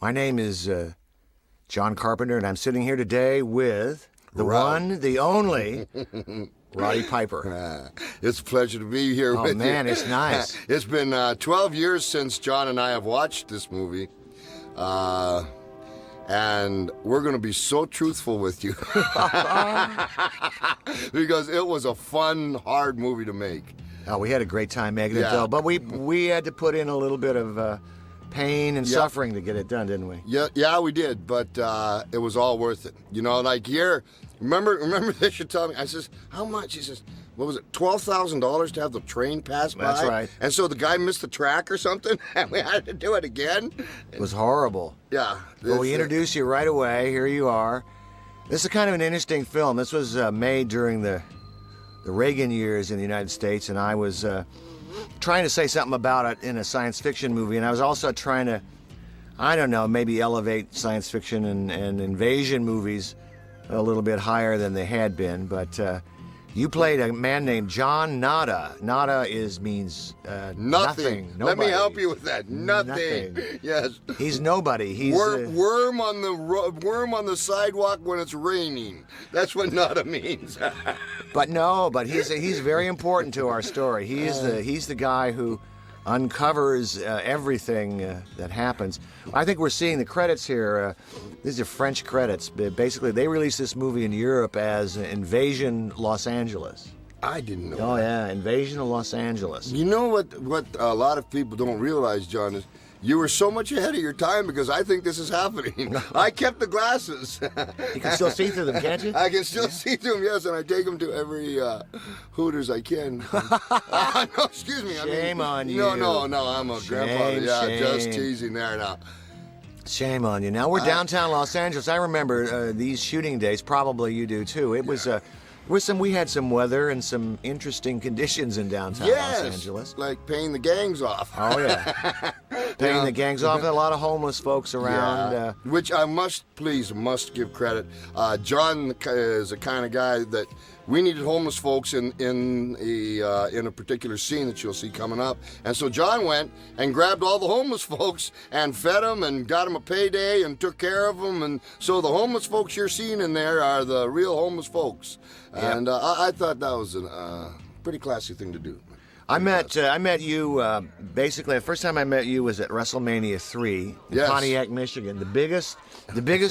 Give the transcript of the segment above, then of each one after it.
My name is John Carpenter, and I'm sitting here today with the one, the only, Roddy Piper. It's a pleasure to be here with you. Oh, man, it's nice. It's been 12 years since John and I have watched this movie. And we're going to be so truthful with you. Because it was a fun, hard movie to make. Oh, we had a great time making it, Yeah. though. But we had to put in a little bit of pain and suffering to get it done, didn't we? Yeah, we did, but it was all worth it. You know, like here, remember they should tell me, I says, how much? He says, what was it, $12,000 to have the train pass by? That's right. And so the guy missed the track or something, and we had to do it again. It was horrible. Yeah. Well, we introduced you right away. Here you are. This is kind of an interesting film. This was made during the Reagan years in the United States, and I was trying to say something about it in a science fiction movie, and I was also trying to, I don't know, maybe elevate science fiction and invasion movies a little bit higher than they had been. But you played a man named John Nada. Nada means nothing. Let Nobody. me help you with that. Nothing. Yes. He's nobody. He's worm on the sidewalk when it's raining. That's what nada means. But he's very important to our story. He's the guy who uncovers everything that happens. I think we're seeing the credits here. These are French credits. Basically, they released this movie in Europe as Invasion Los Angeles. I didn't know. Oh, yeah, Invasion of Los Angeles. You know what a lot of people don't realize, John, is you were so much ahead of your time because I think this is happening. I kept the glasses. You can still see through them, can't you? I can still see through them, yes, and I take them to every Hooters I can. No, excuse me. Shame on you. No, I'm a grandfather. Yeah, shame. just teasing there now. Shame on you. Now, we're downtown Los Angeles. I remember these shooting days. Probably you do, too. It was... we had some weather and some interesting conditions in downtown Los Angeles. Like paying the gangs off. Oh, yeah. Paying the gangs off. A lot of homeless folks around. Yeah. Which I must give credit. John is the kind of guy that we needed homeless folks in a particular scene that you'll see coming up. And so John went and grabbed all the homeless folks and fed them and got them a payday and took care of them. And so the homeless folks you're seeing in there are the real homeless folks. Yep. And I thought that was a pretty classy thing to do. I met you, basically, the first time I met you was at WrestleMania 3 in Pontiac, Michigan, the biggest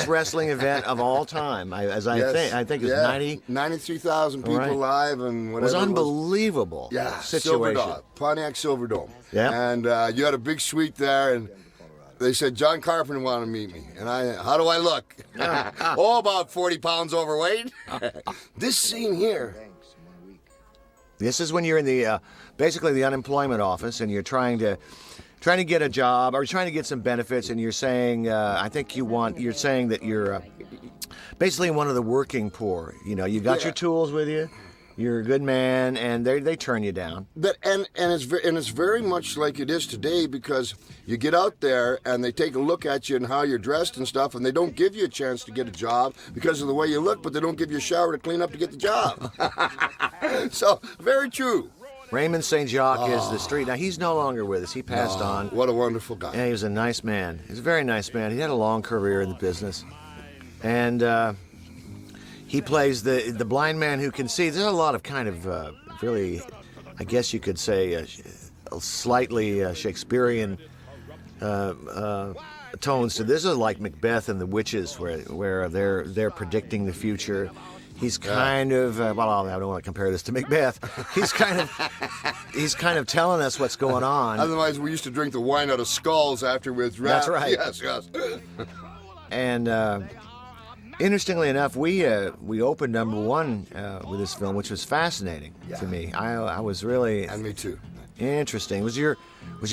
wrestling event of all time. I think it was 93,000 people live and whatever. It was unbelievable. Yeah, situation. Silverdome, Pontiac Silverdome. Yeah. And you had a big suite there, and they said, John Carpenter wanted to meet me. And how do I look? About 40 pounds overweight. This scene here. This is when you're in the basically the unemployment office and you're trying to get a job or trying to get some benefits, and you're saying you're saying that you're basically one of the working poor. You know, you got your tools with you. You're a good man, and they turn you down. And it's very much like it is today, because you get out there and they take a look at you and how you're dressed and stuff, and they don't give you a chance to get a job because of the way you look, but they don't give you a shower to clean up to get the job. So, very true. Raymond St. Jacques is the street. Now, he's no longer with us. He passed on. What a wonderful guy. Yeah, he was a nice man. He was a very nice man. He had a long career in the business. And he plays the blind man who can see. There's a lot of kind of really, I guess you could say, slightly Shakespearean tones to this. Is like Macbeth and the witches, where they're predicting the future. He's kind of well, I don't want to compare this to Macbeth. He's kind of telling us what's going on. Otherwise, we used to drink the wine out of skulls afterwards. Right? That's right. Yes. And interestingly enough, we opened number one with this film, which was fascinating to me. I was really, and me too. Interesting. Was your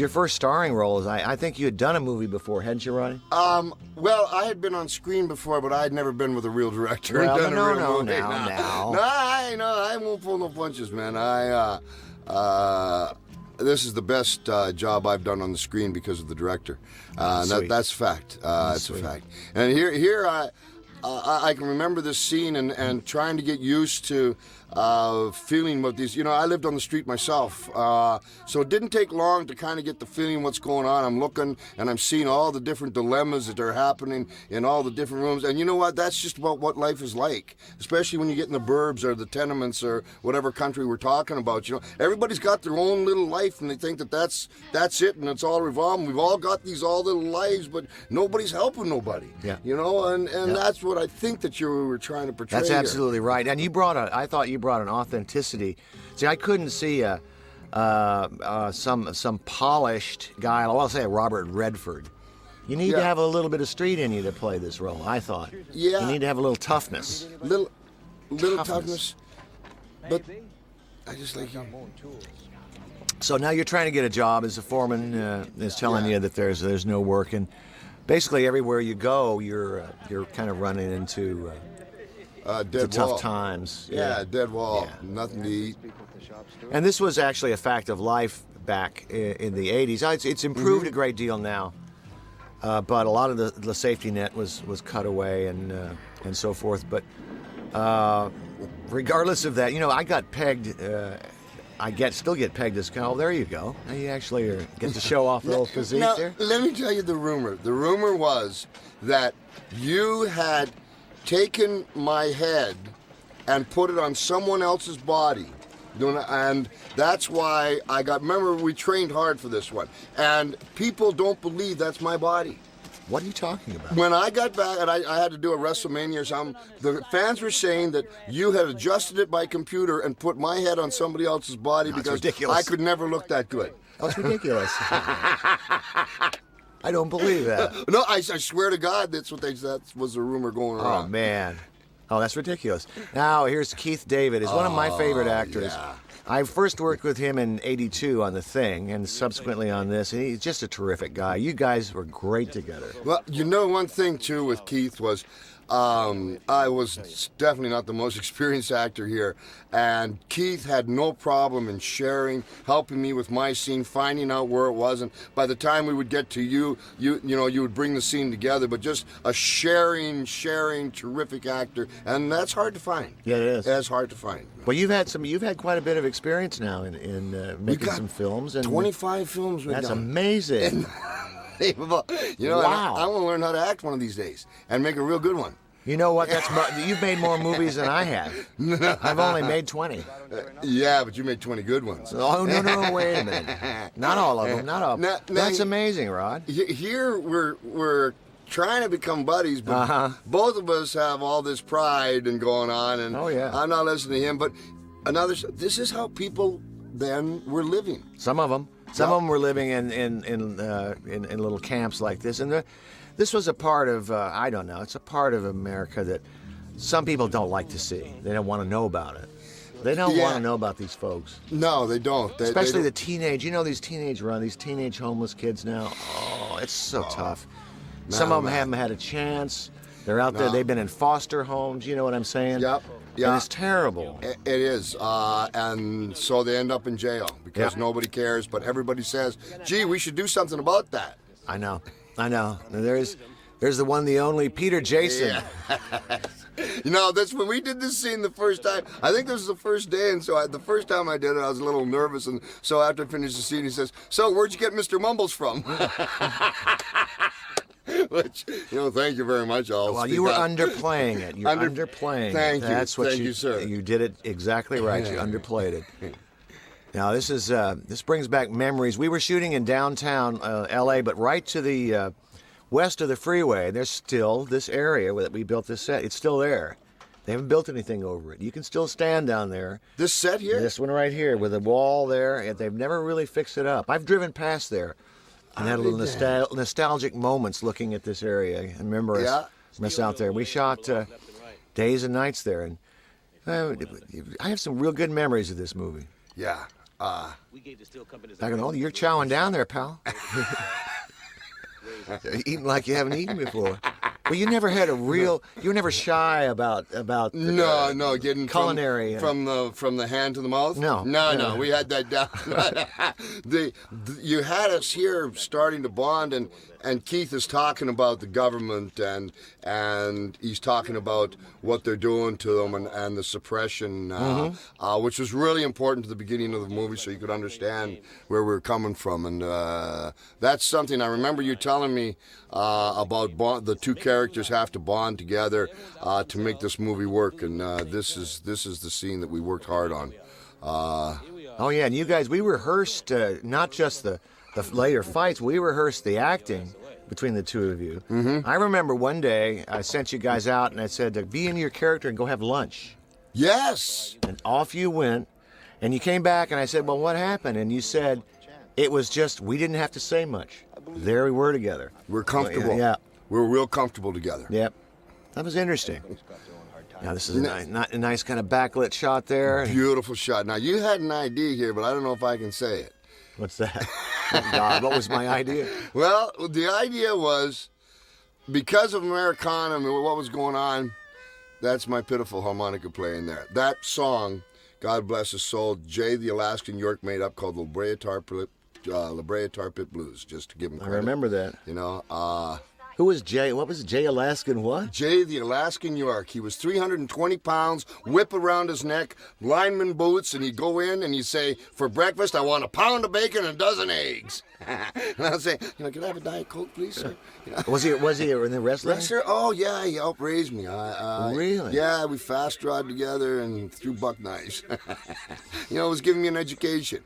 first starring role? I think you had done a movie before, hadn't you, Roddy? Well, I had been on screen before, but I had never been with a real director. Well, and done a real movie. now. No, I won't pull no punches, man. This is the best job I've done on the screen because of the director. That's fact. It's a fact. And here I can remember this scene and trying to get used to feeling what these, I lived on the street myself, so it didn't take long to kind of get the feeling what's going on. I'm looking and I'm seeing all the different dilemmas that are happening in all the different rooms, and you know what, that's just about what life is like, especially when you get in the burbs or the tenements or whatever country we're talking about. Everybody's got their own little life and they think that that's it and it's all revolving. We've all got these all little lives, but nobody's helping nobody. Yeah. And that's what I think that you were trying to portray. That's absolutely right. And I thought you brought an authenticity. See, I couldn't see some polished guy. I'll say Robert Redford. You need to have a little bit of street in you to play this role, I thought. Yeah. You need to have a little toughness. Little toughness. But I just like you. So now you're trying to get a job as a foreman is telling you that there's no work, and basically everywhere you go, you're kind of running into dead tough wall. times. Yeah, dead wall. Yeah. Nothing to eat. And this was actually a fact of life back in the 80s. It's improved a great deal now, but a lot of the safety net was cut away and so forth. But regardless of that, I got pegged. Still get pegged as oh, there you go. Now you actually get to show off a little physique Now, there. let me tell you the rumor. The rumor was that you had taken my head and put it on someone else's body. And that's why remember, we trained hard for this one. And people don't believe that's my body. What are you talking about? When I got back, and I had to do a WrestleMania or something, the fans were saying that you had adjusted it by computer and put my head on somebody else's body because ridiculous. I could never look that good. That's ridiculous. I don't believe that. No, I swear to God, that was the rumor going around. Oh, man. Oh, that's ridiculous. Now, here's Keith David. He's one of my favorite actors. Yeah. I first worked with him in '82 on The Thing and subsequently on this, and he's just a terrific guy. You guys were great together. Well, one thing, too, with Keith was I was definitely not the most experienced actor here, and Keith had no problem in sharing, helping me with my scene, finding out where it was, and by the time we would get to you would bring the scene together, but just a sharing, terrific actor, and that's hard to find. Yeah, it is. That's hard to find. Well, you've had quite a bit of experience now in making some films. And 25 films we've That's done. amazing. Unbelievable. Wow. I want to learn how to act one of these days and make a real good one. You know what? You've made more movies than I have. I've only made 20. Yeah, but you made 20 good ones. Oh, no, wait a minute. Not all of them, not all of them. That's amazing, Rod. Here we're trying to become buddies, but both of us have all this pride and going on, and I'm not listening to him, but this is how people then were living. Some of them were living in little camps like this, and this was a part of I don't know. It's a part of America that some people don't like to see. They don't want to know about it. They don't want to know about these folks. No, they don't. Especially the teenage. These teenage homeless kids now. Oh, it's so tough. Some of them haven't had a chance. They're out there. They've been in foster homes. You know what I'm saying? Yep. And it's terrible. It is. And so they end up in jail because nobody cares, but everybody says, gee, we should do something about that. I know. There's the one, the only, Peter Jason. Yeah. That's when we did this scene the first time. I think this was the first day, and so the first time I did it, I was a little nervous, and so after I finished the scene, he says, so where'd you get Mr. Mumbles from? Which, thank you very much. Well, you were underplaying it. You're underplaying Thank it. you. That's what Thank you, sir. You did it exactly right. You underplayed it. Now, this brings back memories. We were shooting in downtown L.A., but right to the west of the freeway, there's still this area that we built this set. It's still there. They haven't built anything over it. You can still stand down there. This set here? This one right here with a wall there. They've never really fixed it up. I've driven past there and had a little nostalgic moments looking at this area. I remember us out there. We shot days and nights there, and I have some real good memories of this movie. Yeah. You're chowing down there, pal. Eating like you haven't eaten before. But you never had a real. You were never shy about. No, getting culinary from the hand to the mouth. No. We had that down. You had us here starting to bond, and Keith is talking about the government and he's talking about what they're doing to them and the suppression, which was really important to the beginning of the movie, so you could understand where we were coming from. And that's something I remember you telling me about the two characters have to bond together to make this movie work. And this is the scene that we worked hard on. Oh yeah, and you guys, we rehearsed not just the later fights, we rehearsed the acting between the two of you. I remember one day I sent you guys out and I said, be in your character and go have lunch. Yes. And off you went, and you came back and I said, well, what happened? And you said, it was just, we didn't have to say much. There we were together. We're comfortable. Yeah. We're real comfortable together. Yep. That was interesting. Now, this is a nice kind of backlit shot there. Beautiful shot. Now, you had an idea here, but I don't know if I can say it. What's that? Oh, God, what was my idea? Well, the idea was, because of Americana and what was going on, that's my pitiful harmonica playing there. That song, God bless his soul, Jay the Alaskan York made up, called La Brea Tar Pit Blues, just to give him credit. I remember that. You know, who was Jay? What was it? Jay Alaskan what? Jay the Alaskan York. He was 320 pounds, whip around his neck, lineman boots, and he'd go in and he'd say, for breakfast, I want a pound of bacon and a dozen eggs. And I'd say, can I have a Diet Coke, please, sir? You know? Was he in the wrestling? Wrestler? Oh, yeah, he outraised me. Really? Yeah, we fast rod together and threw buck knives. It was giving me an education.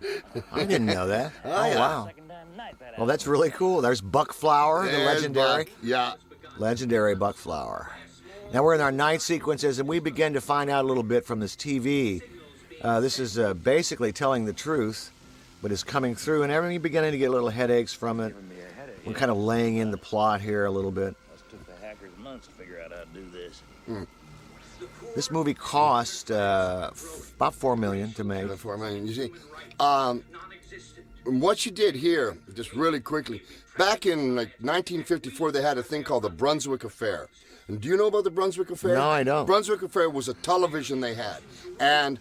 I didn't know that. Oh, yeah. Wow. Well, that's really cool. There's Buck Flower, the legendary. Buck. Yeah. Legendary Buck Flower. Now we're in our night sequences, and we begin to find out a little bit from this TV. This is basically telling the truth, but it's coming through, and everything beginning to get little headaches from it. We're kind of laying in the plot here a little bit. It took the hackers months to figure out how to do this. This movie cost about $4 million to make. $4 million. You see, what you did here, just really quickly, back in 1954, they had a thing called the Brunswick Affair. And do you know about the Brunswick Affair? No, I don't. Brunswick Affair was a television they had. And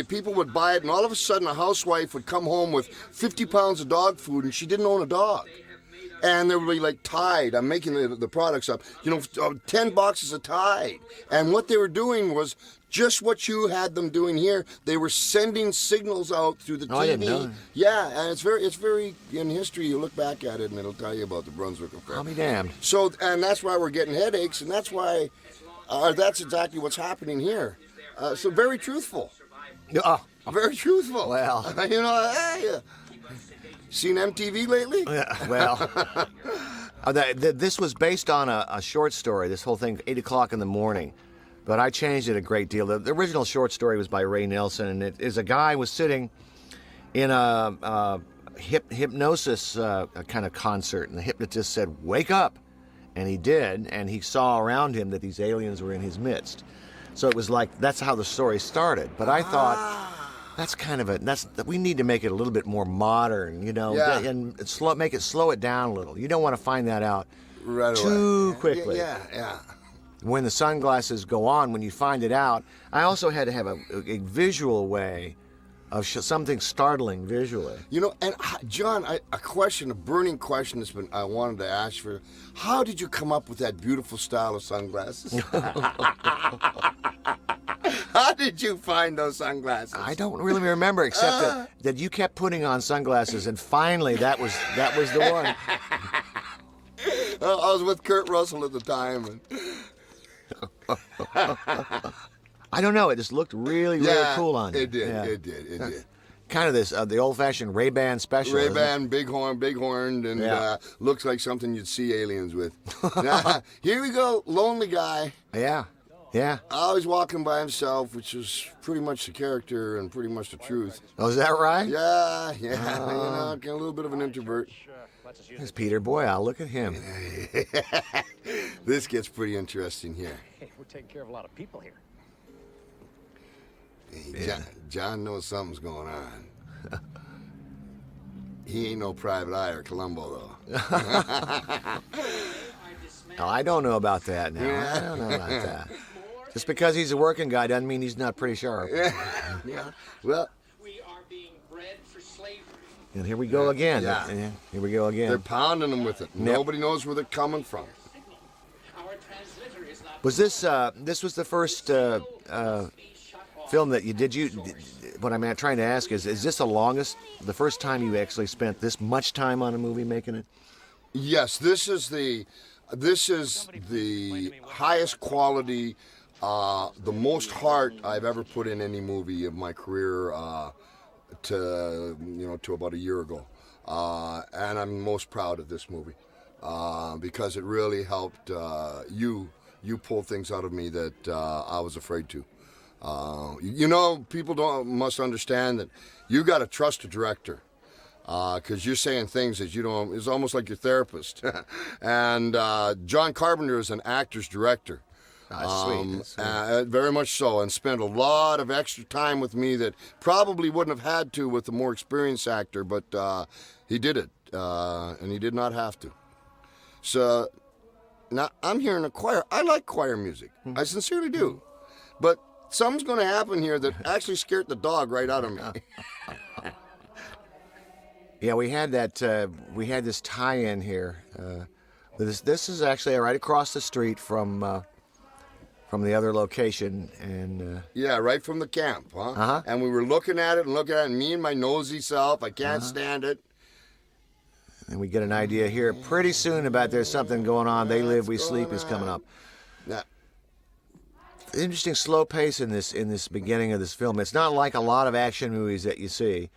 people would buy it, and all of a sudden a housewife would come home with 50 pounds of dog food, and she didn't own a dog. And they would be like Tide. I'm making the products up. 10 boxes of Tide. And what they were doing was just what you had them doing here. They were sending signals out through the TV. I didn't know. Yeah, and it's very in history. You look back at it, and it'll tell you about the Brunswick Affair. I'll be damned. So, and that's why we're getting headaches, and that's why that's exactly what's happening here. So very truthful. Very truthful. Well, hey. Seen MTV lately? Yeah, well, this was based on a short story, this whole thing, 8 o'clock in the morning. But I changed it a great deal. The original short story was by Ray Nelson, and it is a guy was sitting in a hypnosis kind of concert, and the hypnotist said, "Wake up!" And he did, and he saw around him that these aliens were in his midst. So it was like, that's how the story started. But I thought, that's kind of we need to make it a little bit more modern, and slow it down a little. You don't want to find that out right too quickly. Yeah. When the sunglasses go on, when you find it out, I also had to have a visual way of something startling visually. And John, a burning question I wanted to ask for. How did you come up with that beautiful style of sunglasses? How did you find those sunglasses? I don't really remember, except that you kept putting on sunglasses, and finally that was the one. I was with Kurt Russell at the time. And... I don't know. It just looked really cool on you. It did. Yeah. It did. Kind of this the old-fashioned Ray-Ban special. Ray-Ban, big horned, and looks like something you'd see aliens with. Here we go, lonely guy. Yeah. Always walking by himself, which is pretty much the character and pretty much the truth. Oh, is that right? Yeah. A little bit of an introvert. There's Peter Boyle. Look at him. This gets pretty interesting here. Hey, we're taking care of a lot of people here. Hey, John knows something's going on. He ain't no private eye or Columbo, though. Oh, I don't know about that now. I don't know about that. Just because he's a working guy doesn't mean he's not pretty sharp. Yeah. Well, We are being bred for slavery. And here we go again. Yeah. Here we go again. they're pounding them with it. Nobody knows where they're coming from. Our translator is not. Was this this was the first film that you did? What I'm trying to ask is this the first time you actually spent this much time on a movie making it? Yes, this is the highest quality, the most heart I've ever put in any movie of my career. To about a year ago, and I'm most proud of this movie because it really helped you pull things out of me that I was afraid to. People must understand that you got to trust a director. Because you're saying things that you don't. It's almost like your therapist. And John Carpenter is an actor's director. Sweet. Very much so, and spent a lot of extra time with me that probably wouldn't have had to with a more experienced actor, but he did it, and he did not have to. So now I'm hearing a choir. I like choir music. I sincerely do. But something's going to happen here that actually scared the dog right out of me. Yeah, we had that. We had this tie-in here. This is actually right across the street from the other location, and Yeah, right from the camp, huh? Uh-huh. And we were looking at it, and me and my nosy self, I can't stand it. and we get an idea here pretty soon about there's something going on. They Live, We Sleep is coming up. Yeah. Interesting slow pace in this beginning of this film. It's not like a lot of action movies that you see,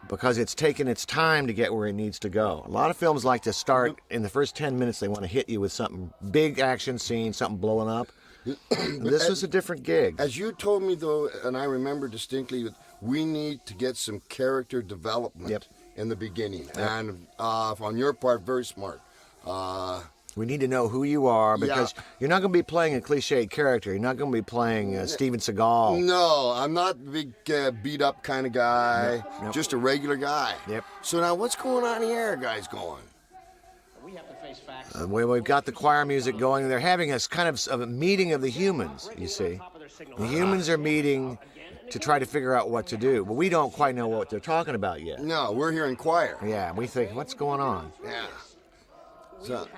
because it's taken its time to get where it needs to go. A lot of films like to start in the first 10 minutes. They want to hit you with something big action scene, something blowing up. This was a different gig. As you told me, though, and I remember distinctly, we need to get some character development in the beginning. And on your part, very smart. We need to know who you are, because you're not going to be playing a cliched character. You're not going to be playing Steven Seagal. No, I'm not the big beat-up kind of guy. No. Just a regular guy. Yep. So now what's going on here, guys, going? We have to face facts. We've got the choir music going. They're having a kind of a meeting of the humans, you see. The humans are meeting to try to figure out what to do. But we don't quite know what they're talking about yet. No, we're hearing choir. Yeah, we think, what's going on? Yeah.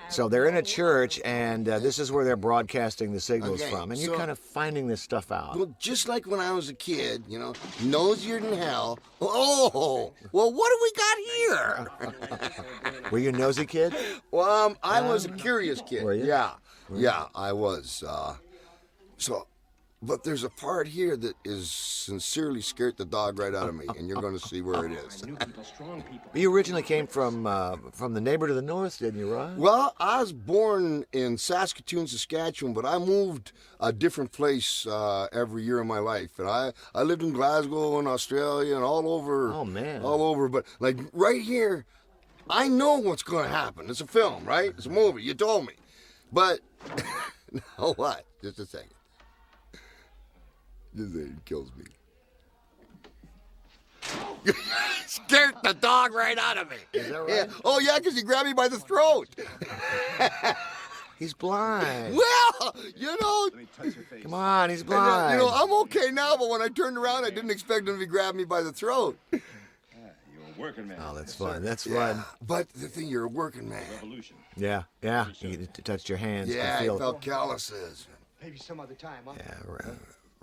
So they're in a church, and this is where they're broadcasting the signals Okay, from. And you're so- kind of finding this stuff out. Well, just like when I was a kid, nosier than hell. Oh, well, what do we got here? Were you a nosy kid? Well, I was a curious kid. Were you? Yeah, I was. But there's a part here that is sincerely scared the dog right out of me, and you're going to see where it is. New people, strong people. You originally came from the neighbor to the north, didn't you, Rod? Well, I was born in Saskatoon, Saskatchewan, but I moved a different place every year of my life. And I lived in Glasgow and Australia and all over. Oh, man. All over. But, like, right here, I know what's going to happen. It's a film, right? It's a movie. You told me. But, now what? Just a second. This thing kills me. Scared the dog right out of me. Is that right? Yeah. Oh, yeah, because he grabbed me by the throat. He's blind. Well, Come on, he's and, blind. I'm okay now, but when I turned around, I didn't expect him to grab me by the throat. You're a working man. Oh, that's fun. That's fun. But the thing, you're a working man. Revolution. Yeah. You touched your hands. You Yeah, could I feel it. felt calluses. Maybe some other time, huh? Yeah,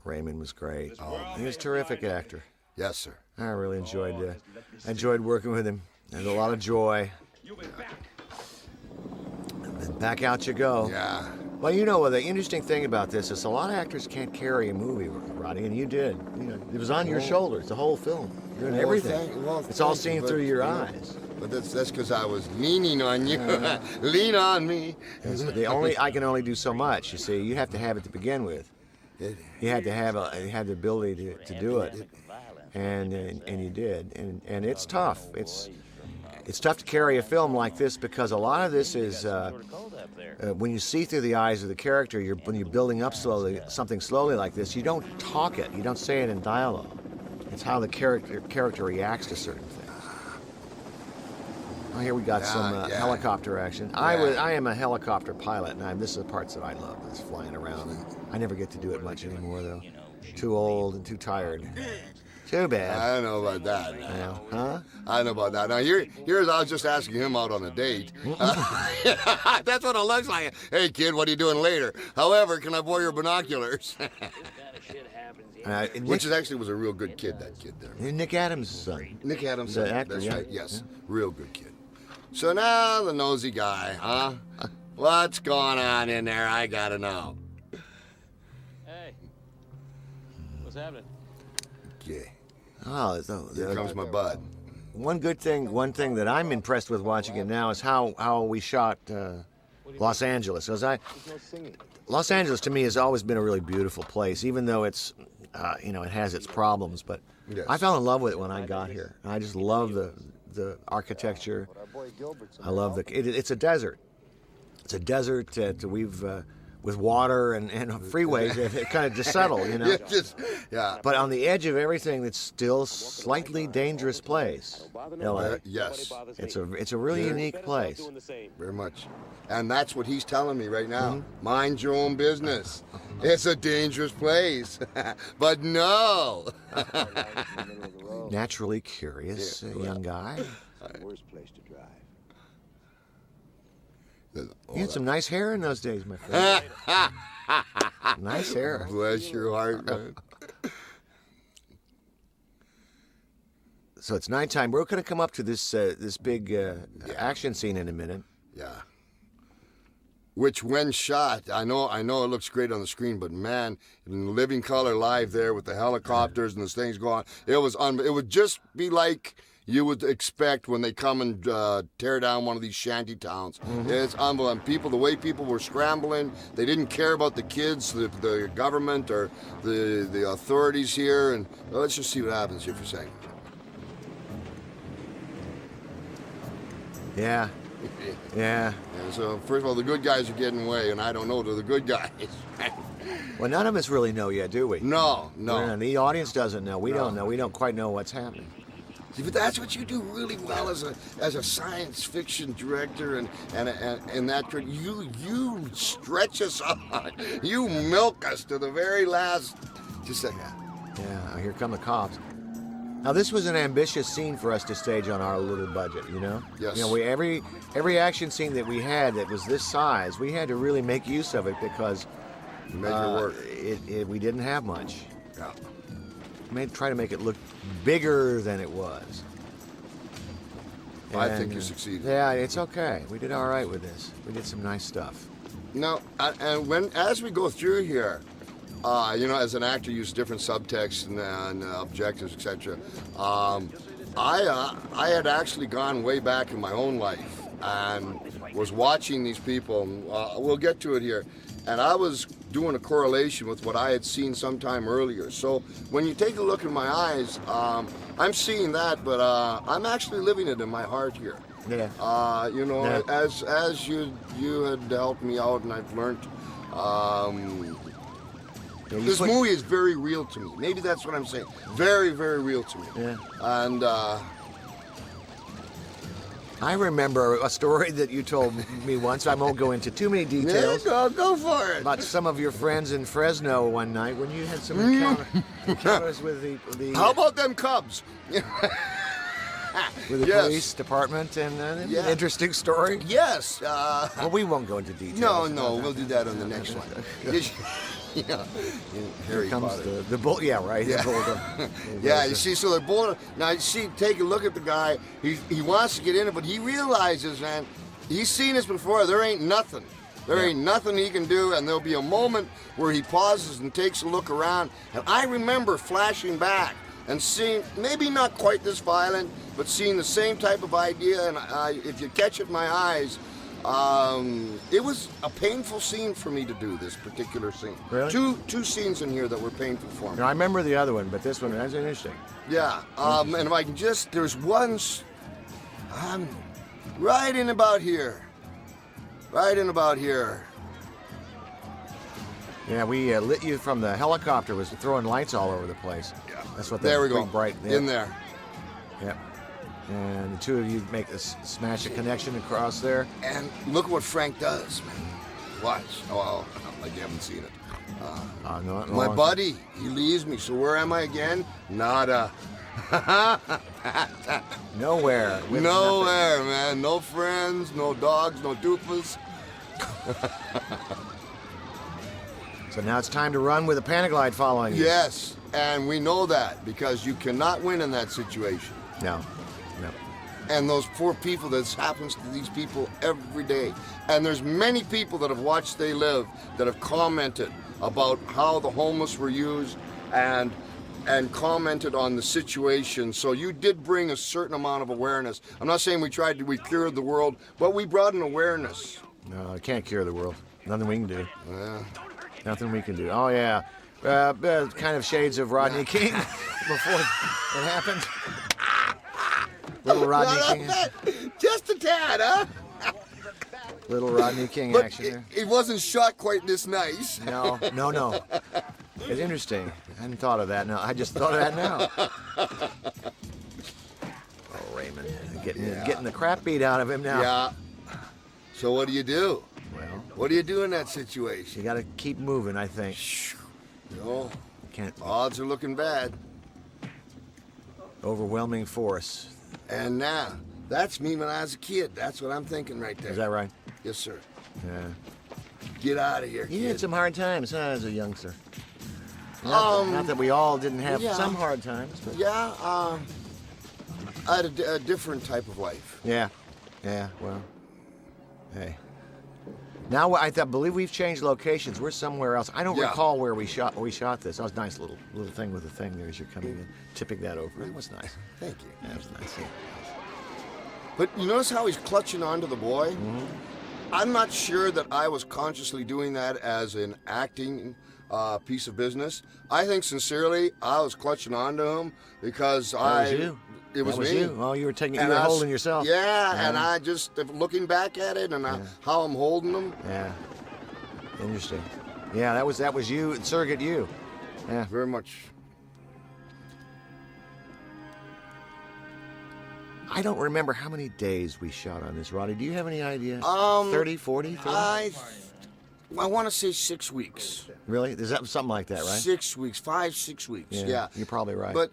Raymond was great. He was a terrific actor. Yes, sir. I really enjoyed working with him. There's a lot of joy. And then back out you go. Yeah. Well, the interesting thing about this is a lot of actors can't carry a movie, Roddy, and you did. It was on your shoulders, the whole film. You're doing everything. It's all seen through your eyes. But that's because I was leaning on you. Lean on me. I can only do so much. You see, you have to have it to begin with. You had to have the ability to do it, and you did, and it's tough. It's tough to carry a film like this, because a lot of this is when you see through the eyes of the character. When you're building up something slowly like this, you don't talk it. You don't say it in dialogue. It's how the character reacts to certain things. Oh, here we got some Yeah. helicopter action. I am a helicopter pilot, and this is the parts that I love, is flying around. And I never get to do it much anymore, though. Too old and too tired. Too bad. I don't know about that. Yeah. Huh? I don't know about that. Now, here's I was just asking him out on a date. That's what it looks like. Hey, kid, what are you doing later? However, can I borrow your binoculars? Which is actually was a real good kid, that kid there. Nick Adams' son. Nick Adams, The actor, that's yeah. right. Yes, real good kid. So now the nosy guy, huh? What's going on in there? I gotta know. Hey, what's happening? Yeah. Oh, Here comes my bud. one thing that I'm impressed with watching it now is how we shot Los Angeles. Los Angeles to me has always been a really beautiful place, even though it's, it has its problems. But Yes. I fell in love with it when I got here. I just love the architecture. I love it's a desert. It's a desert that we've with water and freeways. It kind of just settle, Yeah. But on the edge of everything, it's still slightly dangerous place. LA. Yes, It's a really unique place. very much. And that's what he's telling me right now. Mind your own business. It's a dangerous place. But no. Naturally curious young guy. Worst place to drive. You had some nice hair in those days, my friend. Nice hair. Bless your heart, man. So it's nighttime. We're going to come up to this big action scene in a minute. Yeah. Which, when shot, I know it looks great on the screen, but man, in living color live there with the helicopters and the things going, it would just be like you would expect when they come and tear down one of these shanty towns. It's unbelievable. The way people were scrambling, they didn't care about the kids, the government, or the authorities here. And well, let's just see what happens here for a second. Yeah. Yeah. And so, first of all, the good guys are getting away, and I don't know, they're the good guys. Well, none of us really know yet, do we? No. The audience doesn't know. We don't know. We don't quite know what's happening. See, but that's what you do really well as a science fiction director, and that you stretch us on, you milk us to the very last. Just like that. Yeah. Here come the cops. Now this was an ambitious scene for us to stage on our little budget. Yes. Every action scene that we had that was this size, we had to really make use of it because Make it work. we didn't have much. Yeah. Try to make it look bigger than it was. I think you succeeded. Yeah, it's okay. We did all right with this. We did some nice stuff. Now, and as we go through here, as an actor, use different subtext and objectives, etc. I had actually gone way back in my own life and was watching these people. We'll get to it here. And I was doing a correlation with what I had seen sometime earlier. So when you take a look in my eyes, I'm seeing that, but I'm actually living it in my heart here. Yeah. Yeah. As you had helped me out, and I've learned. This movie is very real to me. Maybe that's what I'm saying. Very, very real to me. Yeah. And I remember a story that you told me once. I won't go into too many details. go for it. About some of your friends in Fresno one night when you had some encounters with the How about them Cubs? with the Yes. police department and Yeah. interesting story. Yes. Well, we won't go into details. No, we'll do that on the next one. Yeah. Harry Here comes Potter. the bull. Yeah, right. Yeah. The bulldog. Yeah, you see, so they're both. Now, you see, take a look at the guy. He wants to get in it, but he realizes, man, he's seen this before. There ain't nothing. There ain't nothing he can do, and there'll be a moment where he pauses and takes a look around. And I remember flashing back and seeing, maybe not quite this violent, but seeing the same type of idea. And if you catch it in my eyes, it was a painful scene for me to do this particular scene. Really? Two scenes in here that were painful for me. No, I remember the other one, but this one that's interesting. Yeah, and if I can just, there's one, right in about here. Yeah, we lit you from the helicopter. Was throwing lights all over the place. Yeah. That's what. There we go. Bright. In there. Yep. And the two of you make smash a connection across there. And look what Frank does, man. Watch. Oh, like you haven't seen it. My buddy, he leaves me. So where am I again? Nada. Nowhere. With Nowhere, nothing. man. No friends, no dogs, no doofus. So now it's time to run with a Panaglide following you. Yes, and we know that because you cannot win in that situation. No. And those poor people, this happens to these people every day. And there's many people that have watched They Live that have commented about how the homeless were used and commented on the situation. So you did bring a certain amount of awareness. I'm not saying we cured the world, but we brought an awareness. No, I can't cure the world. Nothing we can do. Yeah. Nothing we can do. Oh, yeah. Kind of shades of Rodney King before it happened. Little Rodney King. Just a tad, huh? Little Rodney King But action there. it wasn't shot quite this nice. No. It's interesting. I hadn't thought of that. No, I just thought of that now. Oh, Raymond, getting the crap beat out of him now. Yeah. So what do you do? Well, What do you do in that situation? you got to keep moving. I think. No, You can't. odds are looking bad. Overwhelming force. And now, that's me when I was a kid. That's what I'm thinking right there. Is that right? Yes, sir. Yeah. Get out of here, You kid. had some hard times, huh, as a youngster. Not that we all didn't have yeah. some hard times, but Yeah, I had a different type of life. yeah. Well, hey. Now I believe we've changed locations. We're somewhere else. I don't Yeah. recall where we shot this. That was a nice little thing with the thing there as you're coming in, tipping that over. That was nice. Thank you. That was nice. Yeah. But you notice how he's clutching onto the boy? Mm-hmm. I'm not sure that I was consciously doing that as an acting piece of business. I think sincerely I was clutching onto him because That was you. It was That was me. you. Oh, you were taking. And You were I was- holding yourself. Yeah, and I just looking back at it and how I'm holding him. Yeah. Interesting. Yeah, that was you, surrogate you. Yeah. Very much. I don't remember how many days we shot on this, Roddy. Do you have any idea? 30, 40, 30? I want to say 6 weeks. Really? Is that something like that, right? 6 weeks, 5-6 weeks. Yeah. You're probably right. But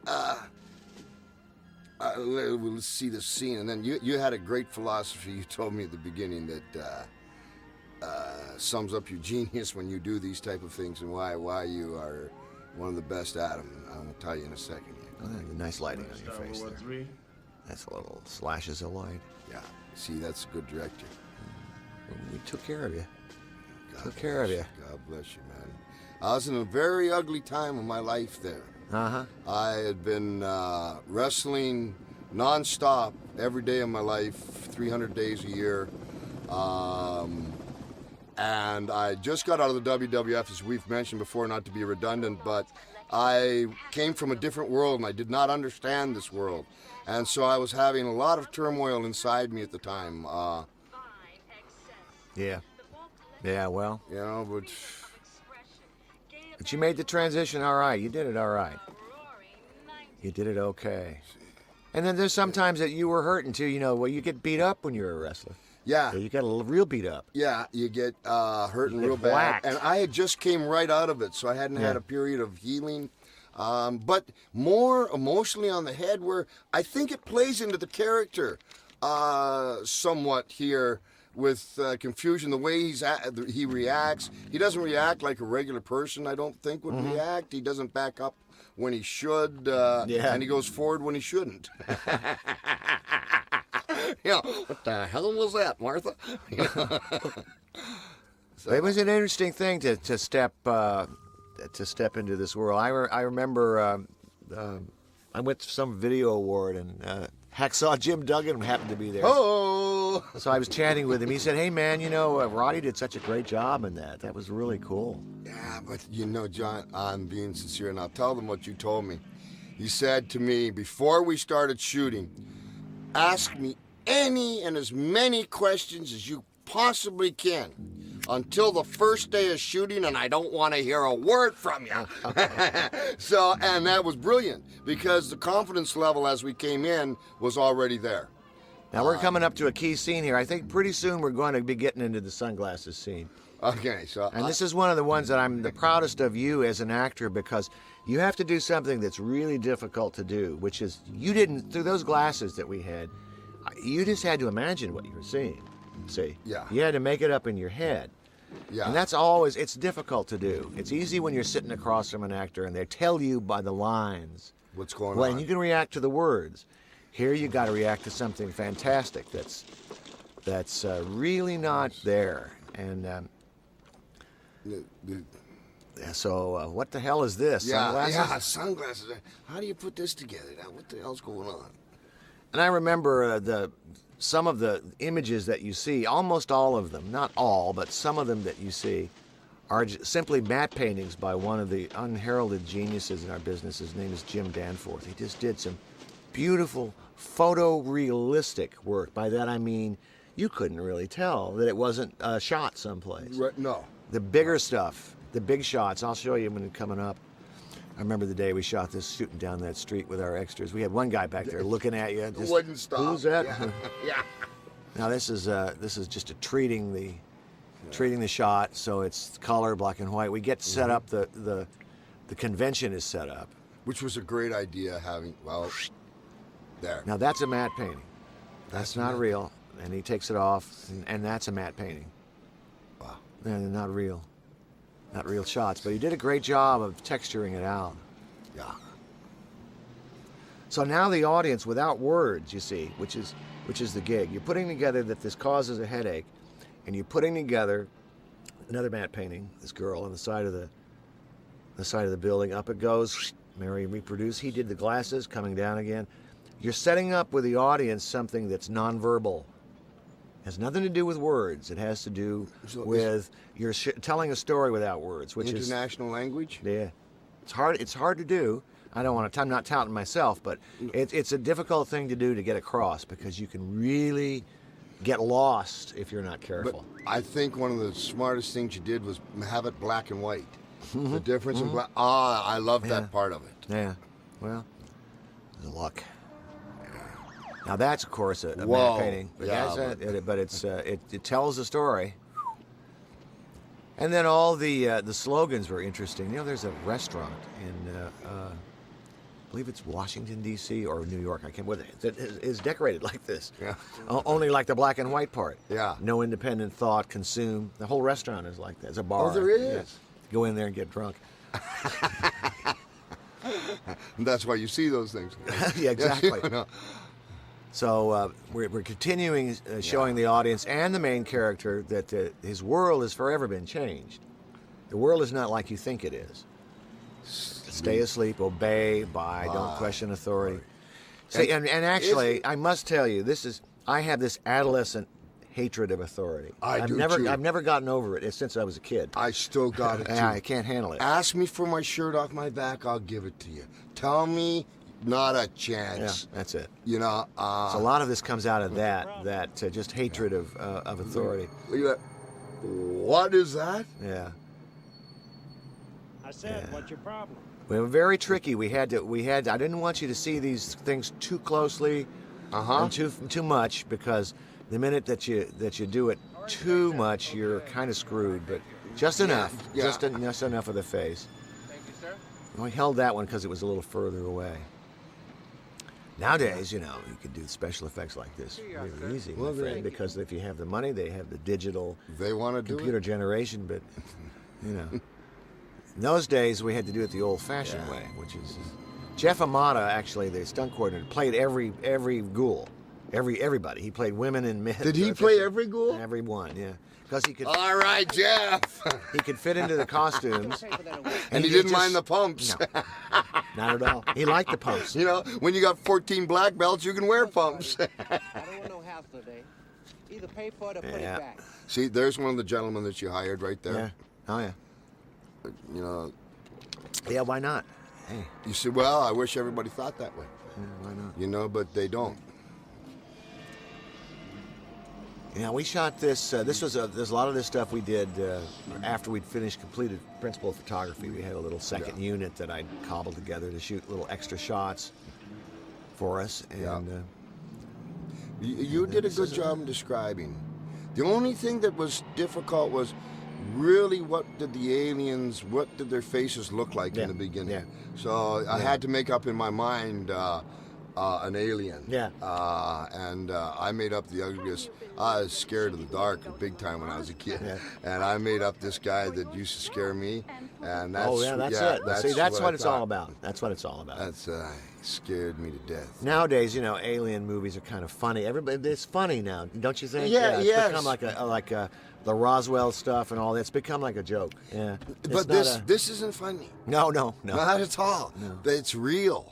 we'll see the scene, and then you had a great philosophy. You told me at the beginning that sums up your genius when you do these type of things and why you are one of the best at them. I'm gonna tell you in a second. Oh, nice lighting on your face there. That's a little slashes of light. Yeah. See, that's a good director. We took care of you. God bless you, man. I was in a very ugly time of my life there. Uh-huh. I had been wrestling nonstop every day of my life, 300 days a year. And I just got out of the WWF, as we've mentioned before, not to be redundant, but I came from a different world and I did not understand this world. And so I was having a lot of turmoil inside me at the time. Yeah. Yeah, well. You know, But you made the transition all right. You did it all right. You did it okay. And then there's sometimes that you were hurting too, you get beat up when you're a wrestler. yeah. So you got a real beat up. Yeah, you get hurting You get real bad. whacked. And I had just came right out of it, so I hadn't had a period of healing. But more emotionally on the head, where I think it plays into the character somewhat here with confusion, the way he reacts. He doesn't react like a regular person, I don't think, would react. He doesn't back up when he should, and he goes forward when he shouldn't. What the hell was that, Martha? It was an interesting thing to step into this world. I remember I went to some video award and Hacksaw Jim Duggan happened to be there. Oh! So I was chatting with him. He said, "Hey man, Roddy did such a great job in that. That was really cool." Yeah, but John, I'm being sincere, and I'll tell them what you told me. You said to me before we started shooting, ask me any and as many questions as you possibly can. until the first day of shooting, and I don't want to hear a word from you. So, and that was brilliant because the confidence level as we came in was already there. Now we're coming up to a key scene here. I think pretty soon we're going to be getting into the sunglasses scene. Okay, so And this is one of the ones that I'm the proudest of you as an actor, because you have to do something that's really difficult to do, which is you didn't, through those glasses that we had, you just had to imagine what you were seeing. See? Yeah. You had to make it up in your head. yeah, And that's always, it's difficult to do. It's easy when you're sitting across from an actor and they tell you by the lines. what's going Well, on. and you can react to the words. Here you got to react to something fantastic that's really not there. And so what the hell is this? Sunglasses? Yeah, sunglasses. How do you put this together? Now, what the hell's going on? And I remember some of the images that you see, almost all of them, not all, but some of them that you see are simply matte paintings by one of the unheralded geniuses in our business. His name is Jim Danforth. He just did some beautiful photorealistic work. By that I mean you couldn't really tell that it wasn't shot someplace. Right, no. The bigger stuff, the big shots, I'll show you when it's coming up. I remember the day we shot this shooting down that street with our extras. We had one guy back there looking at you. Just, Wouldn't stop. Who's that? Yeah. Yeah. Now this is just a treating the shot, so it's color, black and white. We get set up, the convention is set up. Which was a great idea having, well, there. Now that's a matte painting. That's not real. And he takes it off, and that's a matte painting. Wow. They're not real. Not real shots, but he did a great job of texturing it out. Yeah. So now the audience, without words, you see, which is the gig. You're putting together that this causes a headache, and you're putting together another matte painting. This girl on the side of the building. Up it goes. Mary reproduce. He did the glasses coming down again. You're setting up with the audience something that's nonverbal. It has nothing to do with words. It has to do with you're telling a story without words, which is international language. yeah. It's hard. It's hard to do. I don't want to. I'm not touting myself, but it's a difficult thing to do to get across because you can really get lost if you're not But careful. I think one of the smartest things you did was have it black and white. The difference in black. I love that part of it. Yeah. Well, the luck. Now that's of course a Whoa. matte painting. Yeah, But it tells a story. And then all the slogans were interesting. You know, there's a restaurant in I believe it's Washington D.C. or New York. I can't. That is decorated like this. Yeah. Only like the black and white part. Yeah. No independent thought. Consume. The whole restaurant is like that. It's a bar. Oh, there is. Yeah. Go in there and get drunk. That's why you see those things. Yeah, exactly. Yes, no. So we're continuing showing the audience and the main character that his world has forever been changed. The world is not like you think it is. Stay asleep, obey, buy, don't question authority. See, and actually, I must tell you, I have this adolescent hatred of authority. I've never gotten over it since I was a kid. I still got it too. I can't handle it. Ask me for my shirt off my back, I'll give it to you. Tell me, not a Yeah, chance. that's it. You know. So a lot of this comes out of that just hatred of authority. What is that? Yeah. I said, what's your problem? We were very tricky. I didn't want you to see these things too closely and too much, because the minute that you do it too much, you're kind of screwed. But just enough, Yeah. just enough of the face. Thank you, sir. We held that one because it was a little further away. Nowadays, you could do special effects like this really easy, my friend, because if you have the money, they have the digital They want to do computer it. generation, but in those days we had to do it the old-fashioned way, which is Jeff Amata, actually the stunt coordinator, played every ghoul, everybody. He played women and men. Did he play every ghoul? Every one, yeah, because he could. All right, Jeff. He could fit into the costumes, And he didn't mind the pumps. No, not at all. He liked the pumps. You know, when you got 14 black belts, you can wear pumps. I don't want no hassle today. Either pay for it or put it Yeah. back. See, there's one of the gentlemen that you hired right Yeah. there. Oh yeah. You know, Yeah. Why not? Hey. you said, well, I wish everybody thought that way. Yeah, why not? You know, but they don't. Yeah, we shot this. There's a lot of this stuff we did after we'd completed principal photography. We had a little second unit that I'd cobbled together to shoot little extra shots for us. And you did a good job in describing. The only thing that was difficult was really what did their faces look like in the beginning. Yeah. So I had to make up in my mind an alien. Yeah. And I made up the ugliest. I was scared of the dark big time when I was a kid. Yeah. And I made up this guy that used to scare me. And that's, it. See, that's what it's I all thought. about. That's what it's all about. That's scared me to death. Nowadays, alien movies are kind of funny. It's funny now, don't you think? Yeah, it's become like the Roswell stuff and all that. It's become like a joke. Yeah. But this isn't funny. No. Not at all. No. It's real.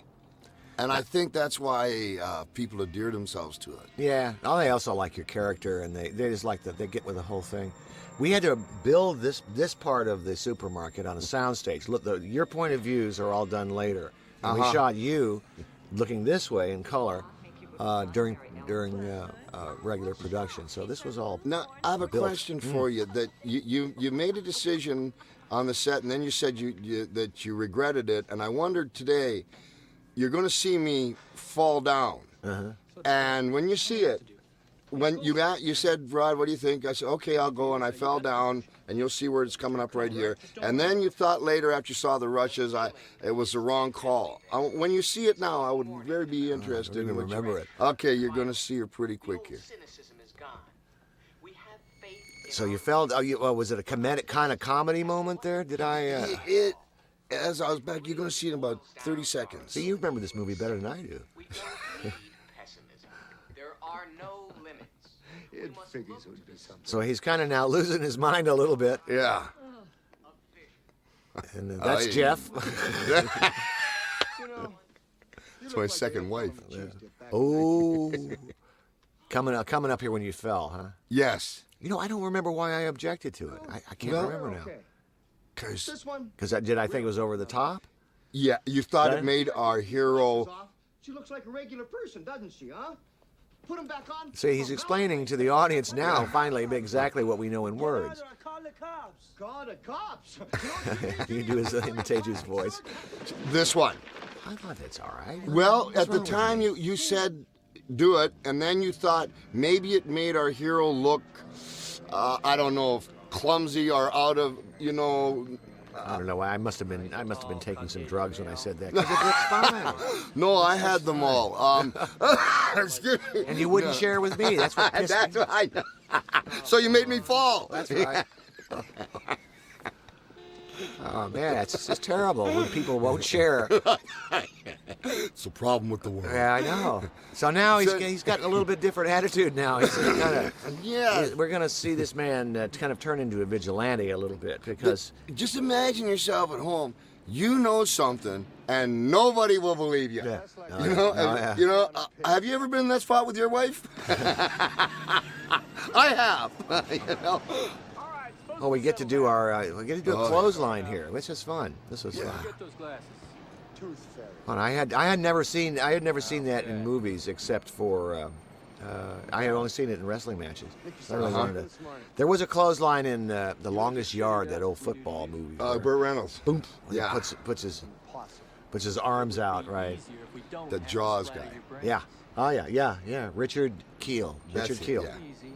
And I think that's why people endear themselves to it. Yeah. Oh, they also like your character, and they just like they get with the whole thing. We had to build this part of the supermarket on a soundstage. Look, your point of views are all done later. And we shot you looking this way in color during regular production. So this was all. Now I have a question for you. That you made a decision on the set, and then you said that you regretted it. And I wondered today, you're going to see me fall down, and when you see it, when you said, Rod, what do you think? I said, okay, I'll go, and I fell down, and you'll see where it's coming up right here. And then you thought later, after you saw the rushes, it was the wrong call. When you see it now, I would very be interested in what remember it. Okay, you're going to see her pretty quick here. So you felt? Was it a kind of comedy moment there? Did I? As I was back, you're going to see it in about 30 seconds. See, you remember this movie better than I do. There are no limits. It figures it would be something. So he's kind of now losing his mind a little bit. Yeah. And that's Jeff. It's my second wife. Oh, coming up here when you fell, huh? Yes. I don't remember why I objected to it. I can't remember now. Okay. Because This one. Did I think it was over the top? yeah, you thought it made our hero. Off. She looks like a regular person, doesn't she, huh? Put him back on. See, he's explaining to the audience now, finally, exactly what we know in words. Call the cops. God, the cops. You do imitate his voice. This one. I thought that's all right. Well, What's at the wrong with time me? you said do it, and then you thought maybe it made our hero look, I don't know, if clumsy or out of, I don't know. I must have been taking some drugs when I said that. 'Cause it looks fine. No, I had them all. Excuse me. And you wouldn't share with me. That's what pissed That's me. right. So you made me fall. That's right. Oh man, it's just terrible when people won't share. It's a problem with the world. Yeah, I know. So now he's got a little bit different attitude now. He's kind of we're gonna see this man kind of turn into a vigilante a little bit because Just imagine yourself at home. You know something, and nobody will believe you. Yeah. Have you ever been in that spot with your wife? I have. oh, we get to do a clothesline here. This is fun. This was fun. Get those glasses. Tooth fairy. Fun. I had never seen that in movies except for I had only seen it in wrestling matches. I really wanted to. There was a clothesline in The Longest Yard, that old football movie. where Burt Reynolds. boom. Yeah. Puts his arms out, right? The Jaws guy. Yeah. Oh yeah. Richard Keel. That's Richard it, Keel. yeah. Easy.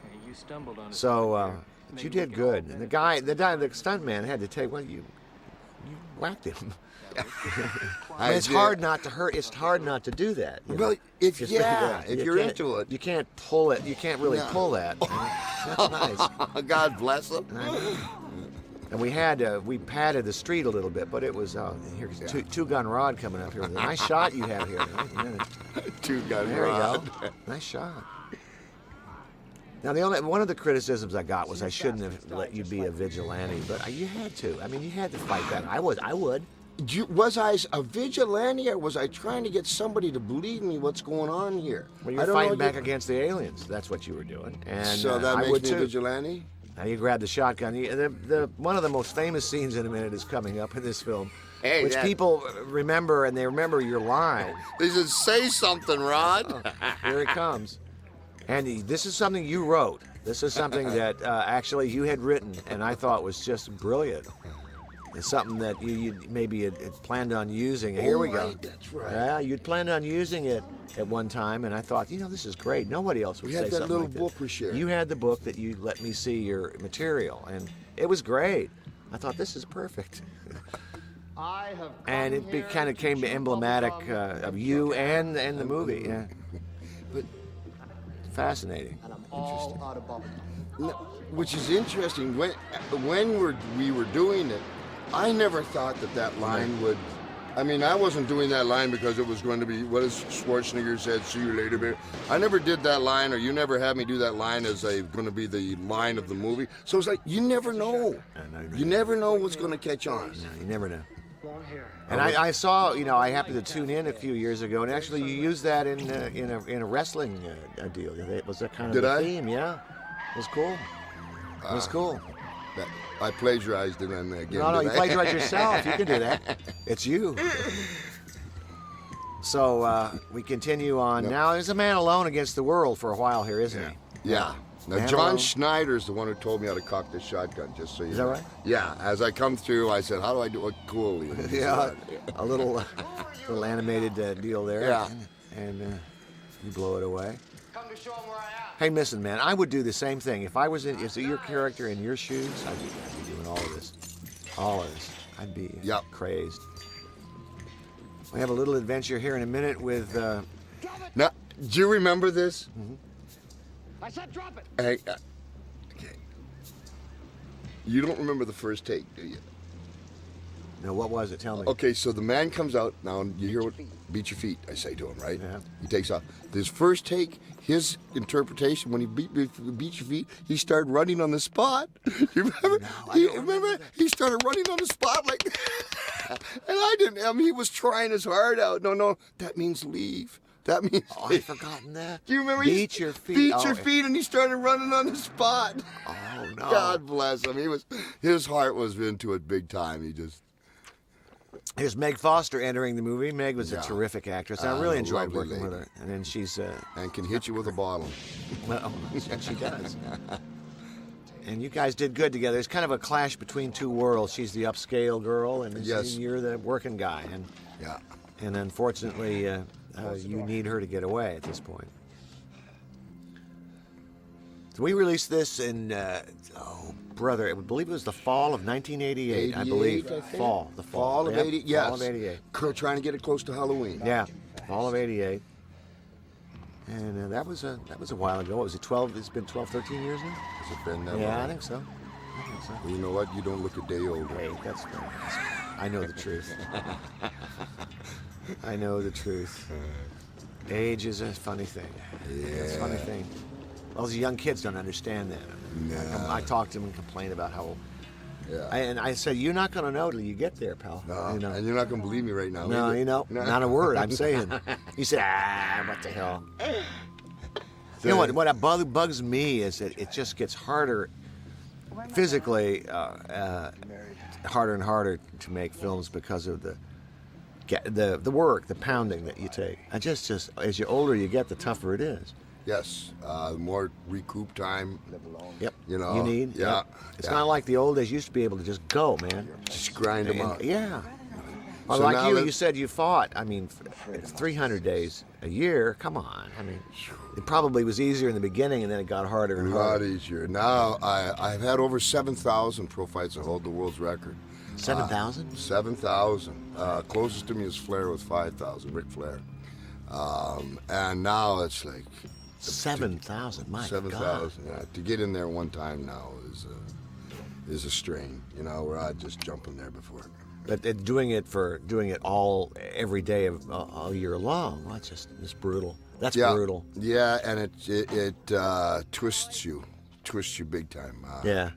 Hey, you stumbled on it. So but you did good. And the stunt man had to take. Well, you whacked him. I mean, it's hard not to hurt. It's hard not to do that. Well, if Just you're can't- into it. you can't pull it. You can't really pull that. That's nice. God bless him. And we padded the street a little bit, but it was here's two-gun rod coming up here. Nice shot you have here. Two-gun There you rod. go. Nice shot. Now one of the criticisms I got was I shouldn't have let you be a vigilante, but you had to. I mean, you had to fight back. I would. Was I a vigilante, or was I trying to get somebody to believe me what's going on here? Well, you're fighting back against the aliens. That's what you were doing. And So that I makes would me a too. vigilante? Now you grab the shotgun. One of the most famous scenes in a minute is coming up in this film, Hey, which people remember, and they remember your line. They said, say something, Rod. Here it comes. And this is something you wrote. This is something that actually you had written, and I thought was just brilliant. It's something that you maybe had planned on using. Here we go. Right, that's right. Yeah, you'd planned on using it at one time, and I thought, this is great. Nobody else would We say had that something little like book we shared. You had the book that you let me see your material, and it was great. I thought, this is perfect. I have And it kind of came emblematic of you and the movie. Yeah. But Fascinating. And I'm all out of bubble gum. no, which is interesting. When we were doing it, I never thought that line would. I mean, I wasn't doing that line because it was going to be, what does Schwarzenegger said, see you later, baby. I never did that line, or you never had me do that line as going to be the line of the movie. So it's like, you never know. You never know what's going to catch on. No, you never know. And I saw, I happened to tune in a few years ago, and actually you used that in a wrestling deal. It was that kind of Did a I? theme, yeah. It was cool. It was cool. I plagiarized it again. No, you plagiarized yourself. You can do that. It's you. So we continue on. Yep. Now, there's a man alone against the world for a while here, isn't he? Yeah. Now, Man John alone. Schneider's the one who told me how to cock the shotgun, just so you know. Is that right? Yeah. As I come through, I said, how do I do it cool? Yeah, a little animated deal there. Yeah. And you blow it away. Come to show 'em where I am. Hey, listen, man, I would do the same thing. If I was if your character in your shoes, I'd be doing all of this. All of this. I'd be Yep. crazed. We have a little adventure here in a minute with... Now, do you remember this? I said drop it. Hey, okay. You don't remember the first take, do you? no, what was it? Tell me. Okay, so the man comes out. Now, you hear what? Beat your feet, I say to him, right? Yeah. He takes off. His first take, his interpretation, when he beat your feet, he started running on the spot. You remember? Remember? He started running on the spot like and I didn't. I mean, he was trying his heart out. No, that means leave. That means Oh, I've forgotten that. Do you remember? Beat your feet. Beat Oh, your feet, and he started running on the spot. Oh, no. God bless him. His heart was into it big time. He just. Here's Meg Foster entering the movie. Meg was a Yeah. terrific actress. I really enjoyed lovely working with lady. her. And then she's... And can hit you with a bottle. well, she does. And you guys did good together. It's kind of a clash between two worlds. She's the upscale girl, and Yes. you're the working guy. And Yeah. And unfortunately, you need her to get away at this point. So we released this in, I believe it was the fall of 1988, I believe. 88, I think. The fall of Yep, 88. Yes. Fall of 88. Trying to get it close to Halloween. Yeah, fall of 88. And that was a while ago. Was it 12? It's been 12, 13 years now? Has it been that Yeah, long? I think so. You know what? You don't look a day older. Hey, that's fair. I know the truth. I know the truth. Age is a funny thing. It's a funny thing. Well, those young kids don't understand that. I talk to them and complain about how. Yeah. And I said, you're not going to know till you get there, pal. No, You know? and you're not going to believe me right now. No, either. not a word. I'm saying. He said, what the hell? You know what bugs me is that it just gets harder, physically, harder and harder to make films because of the work, the pounding that you take. I just as you older you get, the tougher it is. Yes. More recoup time. Yep. You know. You need. Yeah. Yep. It's yeah. not like the old days. You used to be able to just go, man. Just grind them out. Yeah. Well, So like now you, that- you said you fought. I mean, 300 days a year. Come on. I mean, it probably was easier in the beginning, and then it got harder A and lot harder. easier. Now I've had over 7,000 pro fights to hold the world's record. 7,000? 7,000. Closest to me is Flair with 5,000, Ric Flair. And now it's like 7,000. My 7,000. Yeah, to get in there one time now is a strain. You know, where I just jump in there before. But doing it all every day of all year long. Well, it's brutal. That's brutal. Yeah, and it twists you big time. Yeah.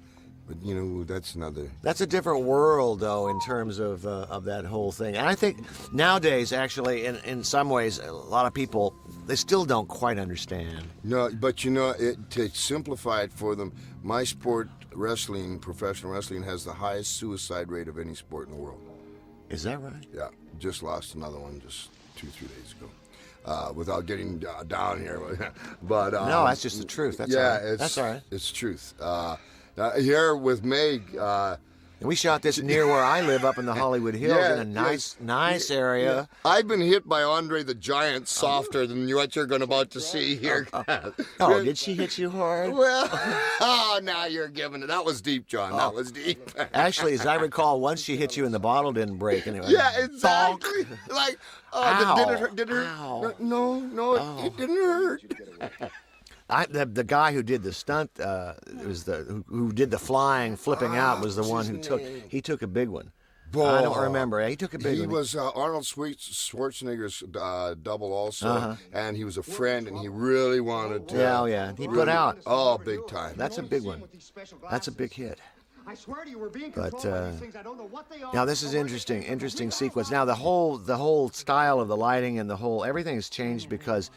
But you know, that's another. That's a different world, though, in terms of that whole thing. And I think nowadays, actually, in some ways, a lot of people, they still don't quite understand. No, but you know, to simplify it for them, my sport, wrestling, professional wrestling, has the highest suicide rate of any sport in the world. Is that right? Yeah, just lost another one just 2-3 days ago. without getting down here. But No, that's just the truth. That's all right. That's all right. It's truth. Here with Meg. And we shot this near where I live, up in the Hollywood Hills, in a nice area. I've been hit by Andre the Giant softer than what you're about to see here. Oh, did she hit you hard? Well, now you're giving it. That was deep, John. That was deep. Actually, as I recall, once she hit you and the bottle didn't break. And it went, Yeah, exactly. Like, Ow. did it hurt? Did it hurt? Ow. No, it didn't hurt. The guy who did the stunt, who did the flying, flipping out, was the one who took a big one. I don't remember. He took a big one. He was Arnold Schwarzenegger's double also, and he was a friend, and he really wanted to. Yeah. He put out. Oh, big time. That's a big one. That's a big hit. I swear to you, we're being But controlled by these things. I don't know what they are. now this is interesting sequence. Now the whole style of the lighting and everything has changed because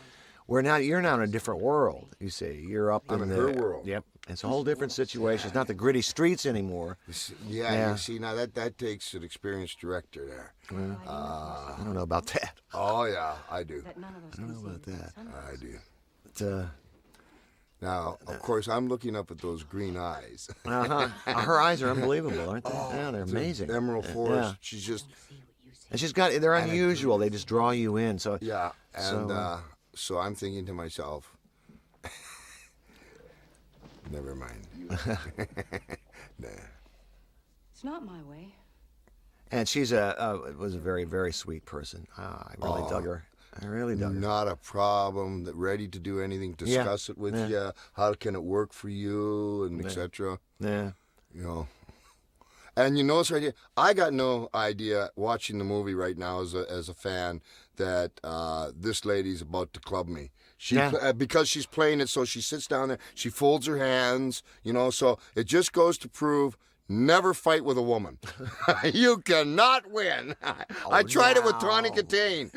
you're now in a different world. You see, you're up I'm in in her world. Yep, it's a whole different situation. It's not the gritty streets anymore. Yeah, you see, now that takes an experienced director there. I don't know about that. Oh, yeah, I do. I don't know about that. I do. But, Now, of course, I'm looking up at those green eyes. her eyes are unbelievable, aren't they? Yeah, they're amazing. Emerald Forest. Yeah. She's just, And they're unusual. They just draw you in. So yeah. And so I'm thinking to myself, never mind. Nah. It's not my way. And she's was a very, very sweet person. I really dug her. I really dug her. Not a problem. Ready to do anything, discuss it with you. How can it work for you, and etc. Yeah. You know. And you notice right here, I got no idea watching the movie right now as a fan that this lady's about to club me. Because she's playing it, so she sits down there, she folds her hands, so it just goes to prove never fight with a woman. You cannot win. I tried it with Tawny Katane.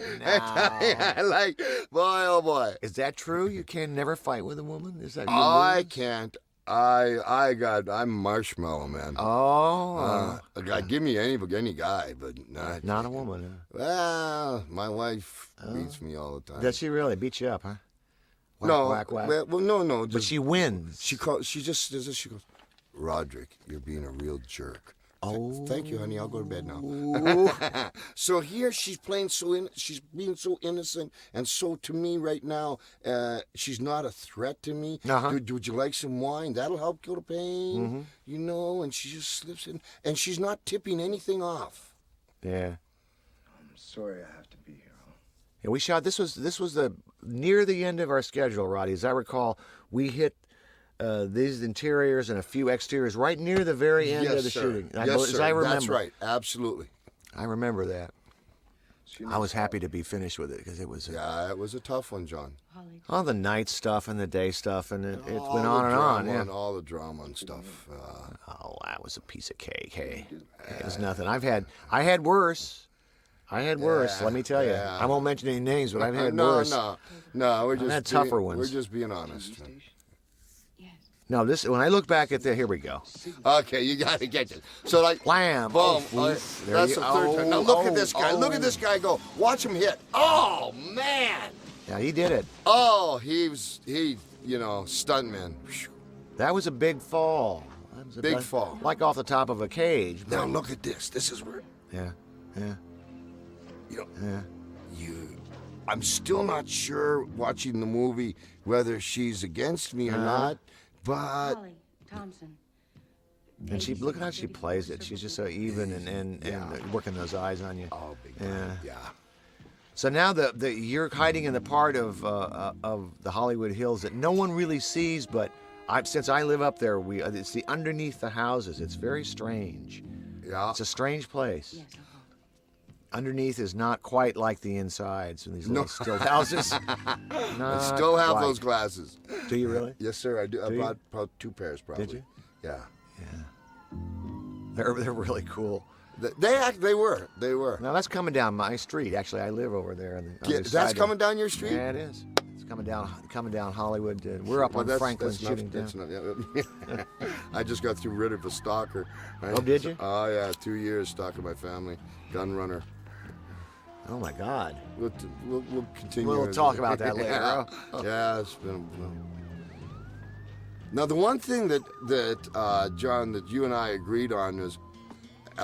Like, boy, oh boy. Is that true? You can never fight with a woman? Is that I can't. I'm marshmallow, man. Oh. Give me any guy, but not a woman, huh? Well, my wife beats me all the time. Does she really beat you up, huh? Whack. Well, no. But she wins. She just does this. She goes, Roderick, you're being a real jerk. Oh. Thank you, honey. I'll go to bed now. So here she's playing she's being so innocent, and so to me right now, she's not a threat to me. Would you like some wine? That'll help kill the pain. And she just slips in, and she's not tipping anything off. Yeah. I'm sorry I have to be here. Yeah, we shot. This was near the end of our schedule, Roddy. As I recall, we hit these interiors and a few exteriors right near the very end of the shooting. Yes, sir. I remember. That's right. Absolutely. I remember that. I was happy to be finished with it because it was. It was a tough one, John. All the night stuff and the day stuff, and it went on and on. Yeah. And all the drama and stuff. That was a piece of cake. Hey, it was nothing. I had worse. Let me tell you. I won't mention any names, but I've had worse. No. We're just had tougher ones. We're just being honest. No, when I look back at here we go. Okay, you got to get it. So like, blam. Boom. That's the third time. Now look at this guy. Look at this guy go. Watch him hit. Oh man. Yeah, he did it. Oh, he stuntman. That was a big fall. Big fall. Like off the top of a cage. Now look at this. This is where. Yeah. I'm still not sure watching the movie whether she's against me or not, but. Holly Thompson. And look at how she plays it. She's just so even and working those eyes on you. Oh, big time. Yeah. So now you're hiding in the part of the Hollywood Hills that no one really sees, but since I live up there, it's the underneath the houses. It's very strange. Yeah. It's a strange place. Yes, underneath is not quite like the insides in these little still houses. I still have those glasses. Do you really? Yes, sir. I do. I bought probably 2 pairs, probably. Did you? Yeah. They're really cool. They were. Now that's coming down my street. Actually, I live over there. That's coming down your street? Yeah, it is. It's coming down Hollywood. We're up on Franklin shooting down. I just got rid of a stalker. Oh, did you? Oh, yeah. 2 years stalking my family. Gun runner. Oh my God. We'll continue. We'll talk about that later. Yeah, yeah, it's been. Now the one thing that John, that you and I agreed on is,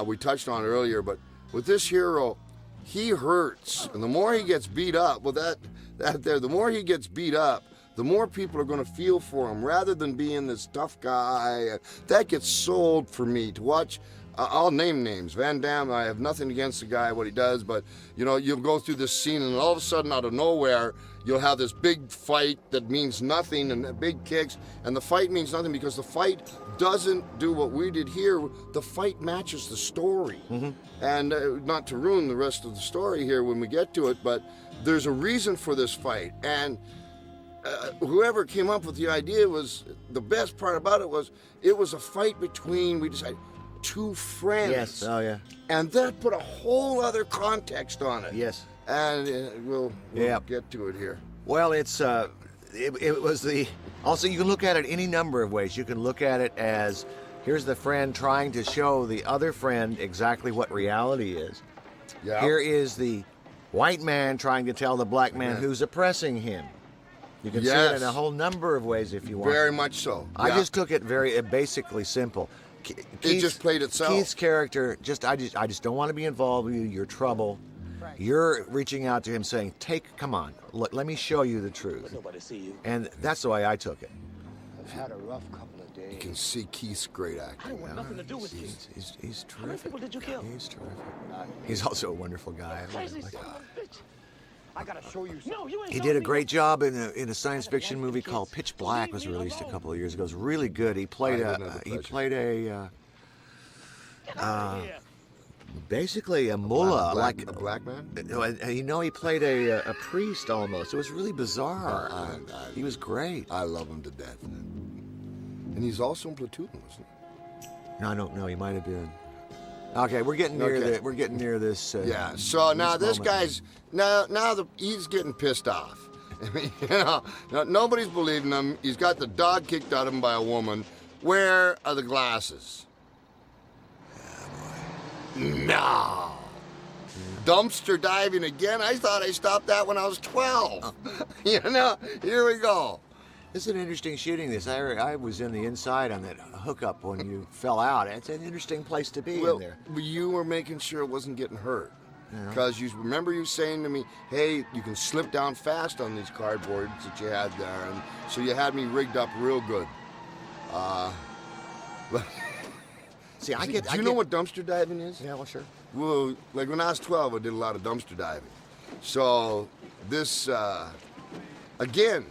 we touched on earlier, but with this hero, he hurts, and the more he gets beat up, the more he gets beat up, the more people are going to feel for him, rather than being this tough guy. That gets sold for me to watch. I'll name names. Van Damme, I have nothing against the guy, what he does, but, you know, you'll go through this scene and all of a sudden, out of nowhere, you'll have this big fight that means nothing and big kicks, and the fight means nothing because the fight doesn't do what we did here. The fight matches the story. Mm-hmm. And not to ruin the rest of the story here when we get to it, but there's a reason for this fight. And whoever came up with the idea was, the best part about it was a fight between, we decided, two friends. Yes. Oh yeah. And that put a whole other context on it. Yes. And we'll get to it here. Well, it was the. Also, you can look at it any number of ways. You can look at it as, here's the friend trying to show the other friend exactly what reality is. Yeah. Here is the white man trying to tell the black man who's oppressing him. You can see it in a whole number of ways if you want. Very much so. I just took it very basically simple. It just played itself. Keith's character, I just don't want to be involved with you. You're trouble. You're reaching out to him saying, come on, let me show you the truth. Nobody see you. And that's the way I took it. I've had a rough couple of days. You can see Keith's great acting. I don't want nothing to do with you. He's terrific. How many people did you kill? He's terrific. He's also a wonderful guy. Crazy son of a bitch. I gotta show you something. No, you ain't He showing did a me great job in a science fiction movie called Pitch Black. Was released a couple of years ago. It was really good. He played basically a mullah, a black man. You know, he played a priest almost. It was really bizarre. He was great. I love him to death. And he's also in Platoon, wasn't he? No, I don't know. He might have been. Okay, we're getting near this. Yeah. So now this moment. guy's he's getting pissed off. I mean, you know, nobody's believing him. He's got the dog kicked out of him by a woman. Where are the glasses? No. Dumpster diving again? I thought I stopped that when I was 12. You know, here we go. This is an interesting shooting. I was in the inside on that hookup when you fell out. It's an interesting place to be in there. You were making sure it wasn't getting hurt. Because you remember you saying to me, hey, you can slip down fast on these cardboards that you had there. And so you had me rigged up real good. See, do you know what dumpster diving is? Yeah, well, sure. Well, like when I was 12, I did a lot of dumpster diving. So this, again,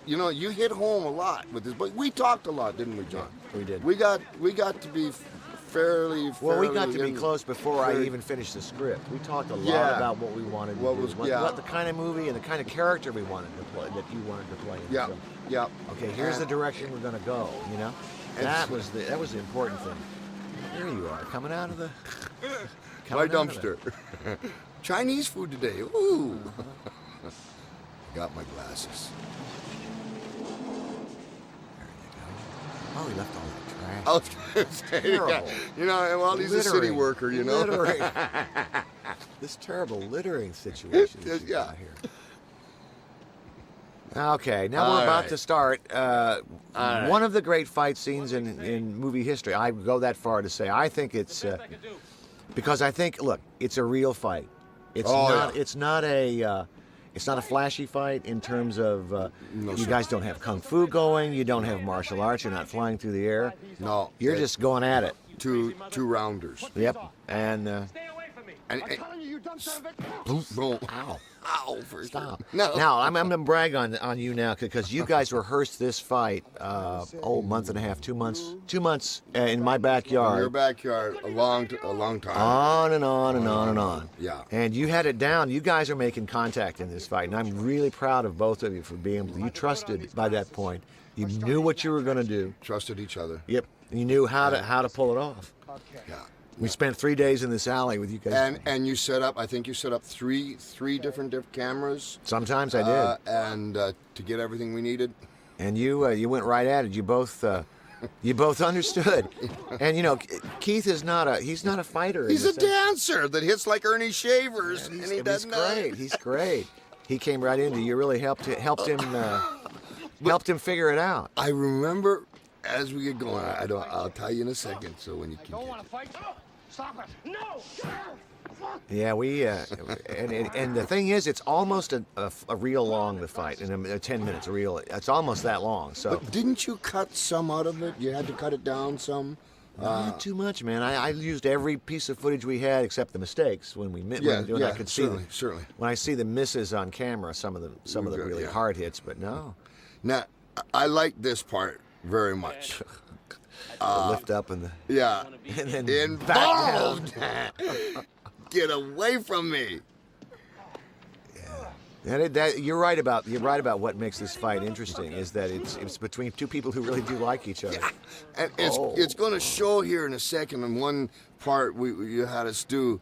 you know, you hit home a lot with this, but we talked a lot, didn't we, John? Yeah, we did. We got to be fairly. Well, we got to be close before I even finished the script. We talked a lot about what we wanted to do, what the kind of movie and the kind of character we wanted to play, that you wanted to play. Yeah, yeah. Okay, here's the direction we're going to go. You know, that was the important thing. Here you are, coming out of the. My dumpster. Chinese food today. Ooh. Got my glasses. Oh, he left all the trash. I was going to say, terrible. You know, well, he's a city worker, you know. Littering. This terrible littering situation. Yeah. Here. Okay, now we're about to start one of the great fight scenes in movie history. I go that far to say I think it's because I think, look, it's a real fight. It's not a flashy fight in terms of you guys don't have kung fu going, you don't have martial arts, you're not flying through the air. No, you're just going at it. Two rounders. Yep, and. Stay away from me. And, I'm telling you, you dumb son of a... boom. Ow. Ow. Stop. No. Now, I'm going to brag on you now because you guys rehearsed this fight, month and a half, 2 months. 2 months in my backyard. In your backyard, a long time. On and on and on and on. Yeah. And you had it down. You guys are making contact in this fight, and I'm really proud of both of you for being able to. You trusted by that point. You knew what you were going to do. Trusted each other. Yep. You knew how to pull it off. Yeah. We spent 3 days in this alley with you guys. And you set up, I think you set up three different cameras. Sometimes I did. And to get everything we needed. And you went right at it. You both You both understood. And, you know, Keith is not a fighter. He's in a the sense. dancer that hits like Ernie Shavers, Yeah, and he does great. He's great. He came right into you. Really helped him figure it out. I remember as we get going. I'll tell you in a second. So when you can. Don't want to fight? Stop it. No! Yeah, and the thing is, it's almost a reel long, the fight, in 10 minutes. It's almost that long. So But didn't you cut some out of it? You had to cut it down some. not too much, man. I used every piece of footage we had except the mistakes when we I could certainly, see certainly. when I see the misses on camera, some of the really hard hits, but no. Now, I like this part very much. The lift up and the Yeah. and then Involved. Get away from me. And you're right about what makes this fight interesting is that it's between two people who really do like each other. And it's going to show here in a second. In one part you had us do.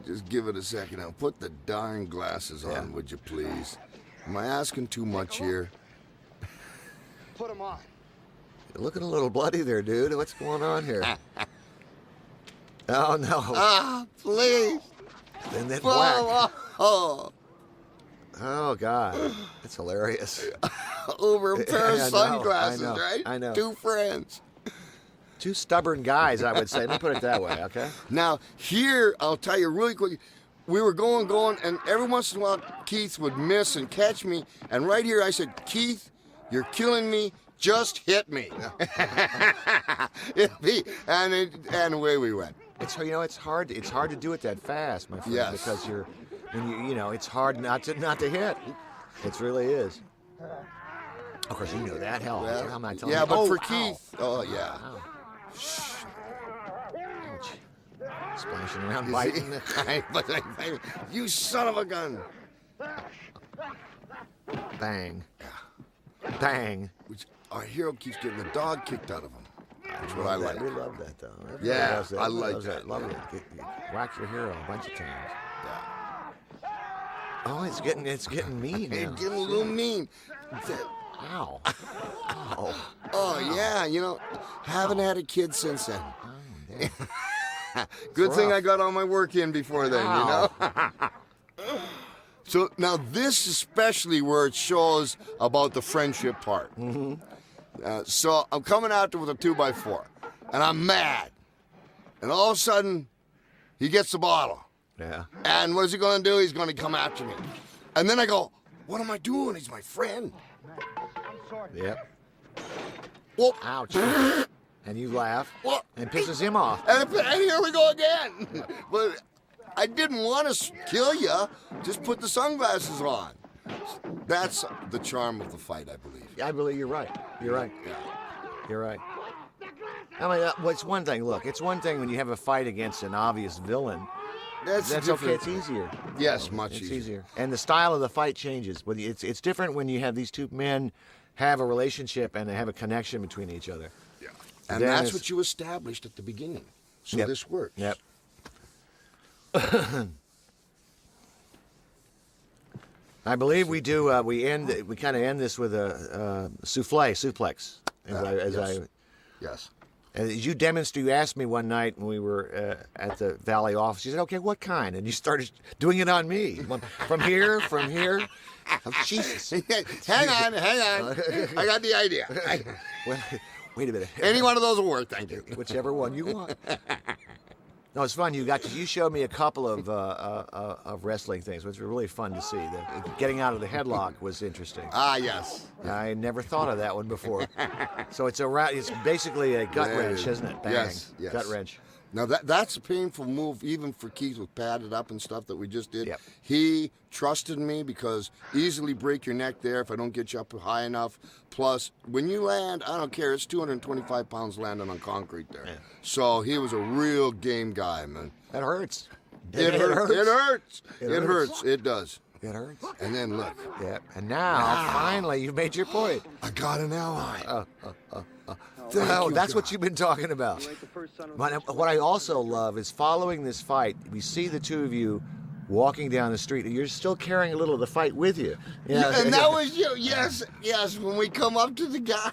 Just give it a second. Now put the darn glasses on, would you please? Am I asking too much here? Put him on. You're looking a little bloody there, dude. What's going on here? Oh no! Ah, please. And then Whoa, whack. oh. Oh God, that's hilarious. Over a pair of I know, sunglasses, I know, right? I know. Two friends. Two stubborn guys, I would say. Let me put it that way, okay? Now, here, I'll tell you really quick. We were going, and every once in a while, Keith would miss and catch me. And right here, I said, Keith, you're killing me. Just hit me. And away we went. It's hard to do it that fast, my friend, Yes. because it's hard not to hit. It really is. Of course, you know that. Hell, Well, I'm not telling yeah, you. but Oh, for ow. Keith, oh yeah. Ouch. Splashing around, biting. You son of a gun. Bang. Bang. Which our hero keeps getting the dog kicked out of him. That's what I like. We love that, though. Everybody Yeah, loves that. I like Loves that. Love it. Whack your hero a bunch of times. Yeah. Oh, it's getting mean Hey, now. getting a little mean. Ow. Oh. Oh yeah, haven't had a kid since then. Oh, damn. Good thing rough. I got all my work in before then, Wow. So now this especially where it shows about the friendship part. Mm-hmm. So I'm coming out there with a 2x4, and I'm mad. And all of a sudden, he gets the bottle. Yeah. And what is he going to do? He's going to come after me. And then I go, what am I doing? He's my friend. Yep. Whoop. Ouch. And you laugh. Whoop. And pisses him off. And here we go again. But I didn't want to kill you. Just put the sunglasses on. That's the charm of the fight, I believe. I believe you're right. You're right. You're right. I mean, it's one thing. Look, it's one thing when you have a fight against an obvious villain. That's okay. different. It's easier. Yes, much It's easier. easier. And the style of the fight changes. It's different when you have these two men have a relationship and they have a connection between each other. Yeah. And Then that's it's- what you established at the beginning. So Yep. this works. Yep. I believe we do. We kind of end this with a suplex. Yes. As you asked me one night when we were at the Valley office. You said, "Okay, what kind?" And you started doing it on me. From here. Oh, Jesus. hang on. I got the idea. Well, wait a minute. Any one of those will work, thank you. Whichever one you want. No, it's fun. You showed me a couple of wrestling things, which were really fun to see. The getting out of the headlock was interesting. Ah, yes. I never thought of that one before. So it's basically a gut Yeah, wrench, isn't it? Bang. Yes. Gut wrench. Now that's a painful move, even for Keith with padded up and stuff that we just did. Yep. He trusted me because easily break your neck there if I don't get you up high enough. Plus, when you land, I don't care. It's 225 pounds landing on concrete there. Yeah. So he was a real game guy, man. That hurts. It hurts. It hurts. It It hurts. hurts. It does. It hurts. And then look, Yeah. And now, finally, you've made your point. I got an ally. Well, you, that's God. what you've been talking about. What I also love is following this fight, we see the two of you walking down the street. You're still carrying a little of the fight with you. Yeah, and that was you. Yes. When we come up to the guy,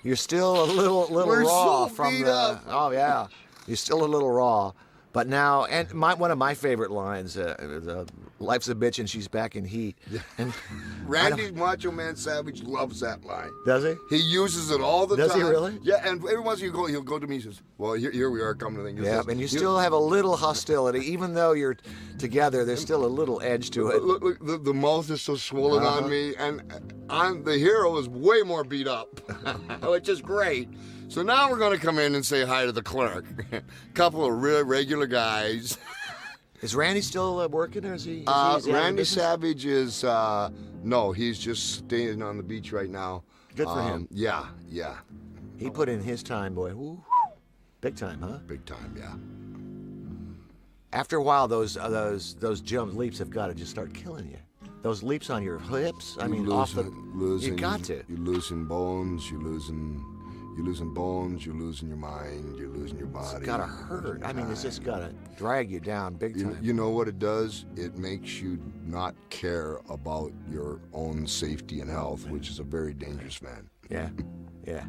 you're still a little we're raw so from beat the. up. Oh yeah, you're still a little raw. But now, and one of my favorite lines, "Life's a bitch and she's back in heat." And Randy Macho Man Savage loves that line. does he? He uses it all the Does time. he really? Yeah, and every once in a while he'll go to me and says, "Well, here we are coming to things." Yeah, and you still have a little hostility, even though you're together. There's still a little edge to it. Look, the mouth is so swollen on me, and the hero is way more beat up, which is great. So now we're going to come in and say hi to the clerk. Couple of real regular guys. Is Randy still working, or is he? Randy Savage is no, he's just staying on the beach right now. Good for him. Yeah. He put in his time, boy. Woo. Big time, huh? Big time, yeah. After a while, those jump leaps have got to just start killing you. Those leaps on your hips. I mean, off the. You got to. You're losing bones. You're losing bones. You're losing your mind. You're losing your body. It's gotta hurt. I mean, it's just gotta drag you down big time. You know what it does? It makes you not care about your own safety and health, which is a very dangerous man. Yeah. That's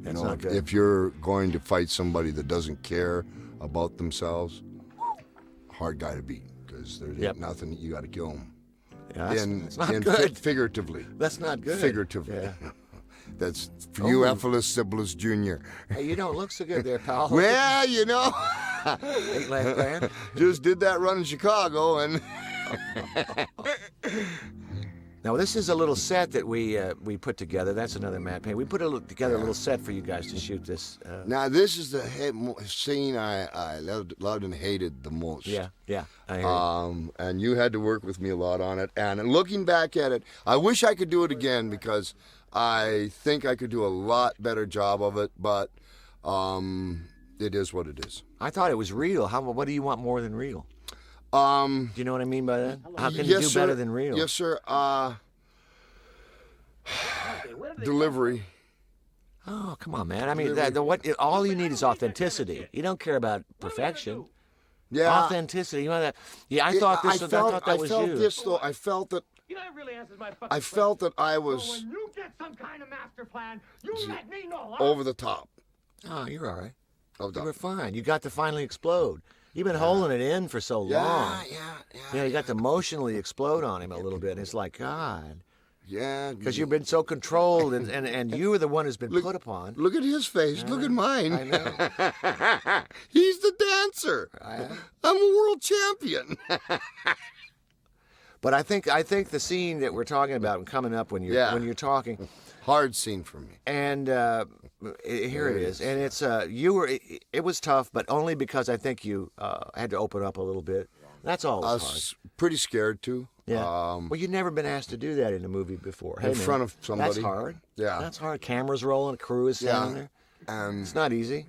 You know, not good. if you're going to fight somebody that doesn't care about themselves, hard guy to beat, because there ain't nothing. You got to kill them. Yeah, that's not good. Figuratively. That's not good. Figuratively. Yeah. That's for you, Ephilis Sibyllus Jr. Hey, you don't look so good there, pal. Well, you know, $8 grand. just did that run in Chicago, and Now this is a little set that we put together. That's another Matt Payne. We put together a little set for you guys to shoot this. now this is the scene I loved and hated the most. Yeah. I hear you. And you had to work with me a lot on it. And looking back at it, I wish I could do it again, because I think I could do a lot better job of it. But it is what it is. I thought it was real. What do you want more than real? Do you know what I mean by that? How can you do better than real? Yes, sir. Delivery. Oh, come on, man. I mean, all you need is authenticity. You don't care about perfection. Yeah. Authenticity. You know that? Yeah, I thought that was you. I felt that. You know, that really answers my fucking I felt that I So was when you get some kind of master plan, you let me know. over the top. Oh, you're all right. Of You the, were fine. You got to finally explode. You've been holding it in for so long. Yeah. You got to emotionally explode on him a little bit. It's like, God. Yeah. Because you've been so controlled, and you were the one who's been put upon. Look at his face. Look at mine. I know. He's the dancer. I'm a world champion. But I think the scene that we're talking about and coming up when you're talking, Hard scene for me. and here it is, and it's it was tough, but only because I think you had to open up a little bit. That's all. I It was hard. was pretty scared too. Yeah. Well, you've never been asked to do that in a movie before. In front of somebody. That's hard. Yeah. That's hard. Cameras rolling, crew is standing there. And It's not easy.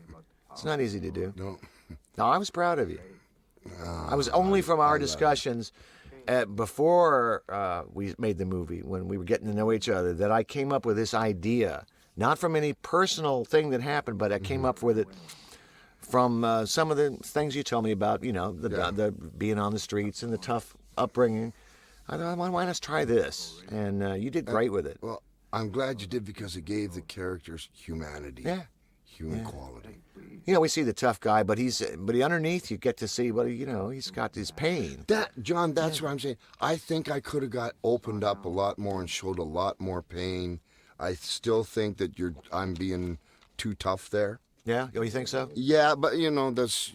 It's not easy to do. no. No, I was proud of you. I was only from our discussions before we made the movie, when we were getting to know each other, that I came up with this idea, not from any personal thing that happened, but I came up with it from some of the things you told me about, the being on the streets and the tough upbringing. I thought, why not try this? And you did great with it. Well, I'm glad you did, because it gave the characters humanity. Yeah. Human quality. We see the tough guy, but underneath you get to see, he's got this pain. John, that's what I'm saying. I think I could have got opened up a lot more and showed a lot more pain. I still think that I'm being too tough there. Yeah? Oh, you think so? Yeah, but that's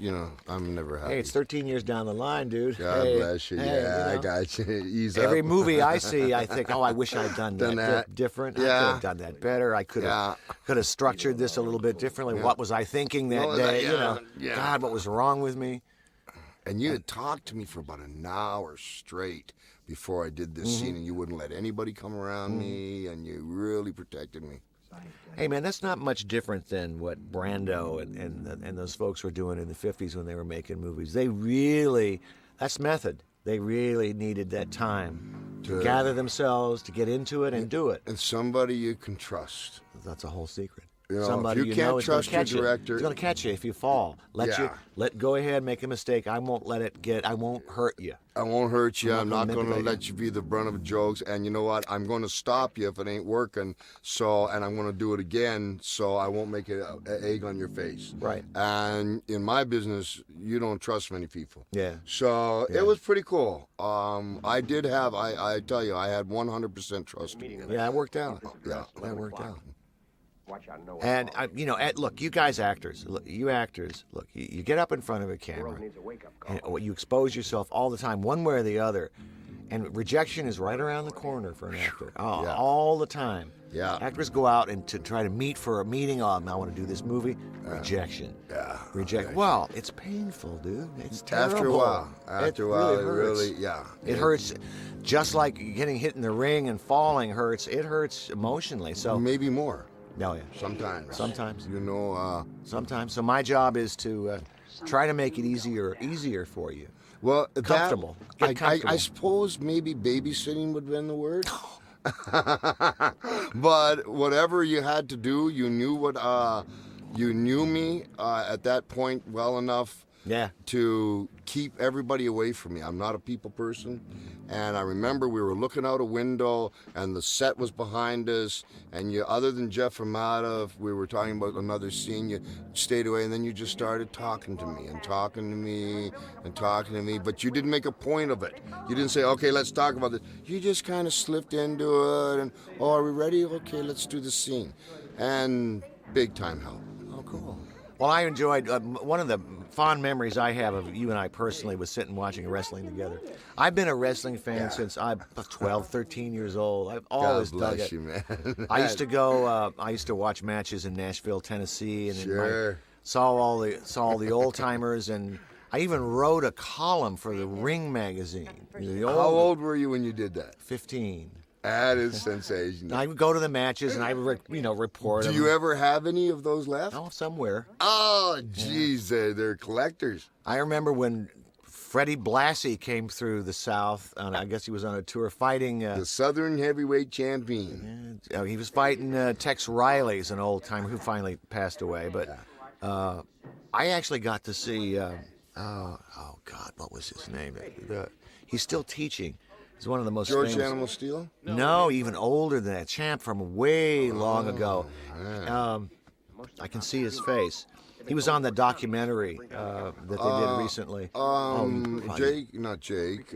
I'm never happy. Hey, it's 13 years down the line, dude. God Hey, bless you. hey, Yeah, I got you. Ease Every up. movie I see, I think, I wish I'd done that different. I could Yeah. have done that better. I could have structured this a little bit differently. What was I thinking that day? God, what was wrong with me? And you had talked to me for about an hour straight before I did this scene, and you wouldn't let anybody come around me, and you really protected me. Hey, man, that's not much different than what Brando and those folks were doing in the 50s when they were making movies. That's method. They really needed that time to gather themselves, to get into it and do it. And somebody you can trust. That's a whole secret. You know, somebody if you you can't know is going trust to your catch you. director, He's going to catch you if you fall. Yeah. Go ahead, make a mistake. I won't hurt you. I won't hurt you. I'm not going to manipulate you. let you be the brunt of jokes. And you know what? I'm going to stop you if it ain't working. And I'm going to do it again, so I won't make an egg on your face. Right. And in my business, you don't trust many people. Yeah. So it was pretty cool. I tell you, I had 100% trust in you. Yeah, it worked out. Yeah. That worked out. Watch out, no And look, you guys actors, you get up in front of a camera, needs a wake-up call. and you expose yourself all the time, one way or the other, and rejection is right around the corner for an actor, all the time. Yeah. Actors go out and to try to meet for a meeting. Oh, I want to do this movie. Rejection. Yeah. Reject. Well, it's painful, dude. It's terrible. After a while, it hurts. really, yeah. It hurts, just like getting hit in the ring and falling hurts. It hurts emotionally. So Maybe more. no, yeah. Sometimes. Sometimes. Sometimes. So my job is to try to make it easier for you. Well, Comfortable. Get comfortable. I suppose maybe babysitting would have been the word. But whatever you had to do, you knew me at that point well enough Yeah. to keep everybody away from me. I'm not a people person. And I remember we were looking out a window and the set was behind us. And other than Jeff Ramada, we were talking about another scene, you stayed away and then you just started talking to me and talking to me and talking to me. But you didn't make a point of it. You didn't say, okay, let's talk about this. You just kind of slipped into it and, oh, are we ready? Okay, let's do the scene. And big time help. Oh, cool. Well, I enjoyed one of the fond memories I have of you and I personally was sitting watching wrestling together. I've been a wrestling fan since I was 12, 13 years old. I've always God dug bless it. you, man. I used to go. I used to watch matches in Nashville, Tennessee, and Sure. saw all the old timers, and I even wrote a column for the Ring magazine. How old were you when you did that? 15. That is sensational. I would go to the matches and I would, report Do them. you ever have any of those left? Oh, somewhere. Oh, geez, they're collectors. I remember when Freddie Blassie came through the South. I guess he was on a tour fighting. The Southern Heavyweight Champion. He was fighting Tex Riley's an old timer who finally passed away. But I actually got to see. Oh God, what was his name? He's still teaching. He's one of the most George famous. Animal Steel? No, even older than that. Champ from way long ago. I can see his face. He was on the documentary that they did recently. Jake, not Jake.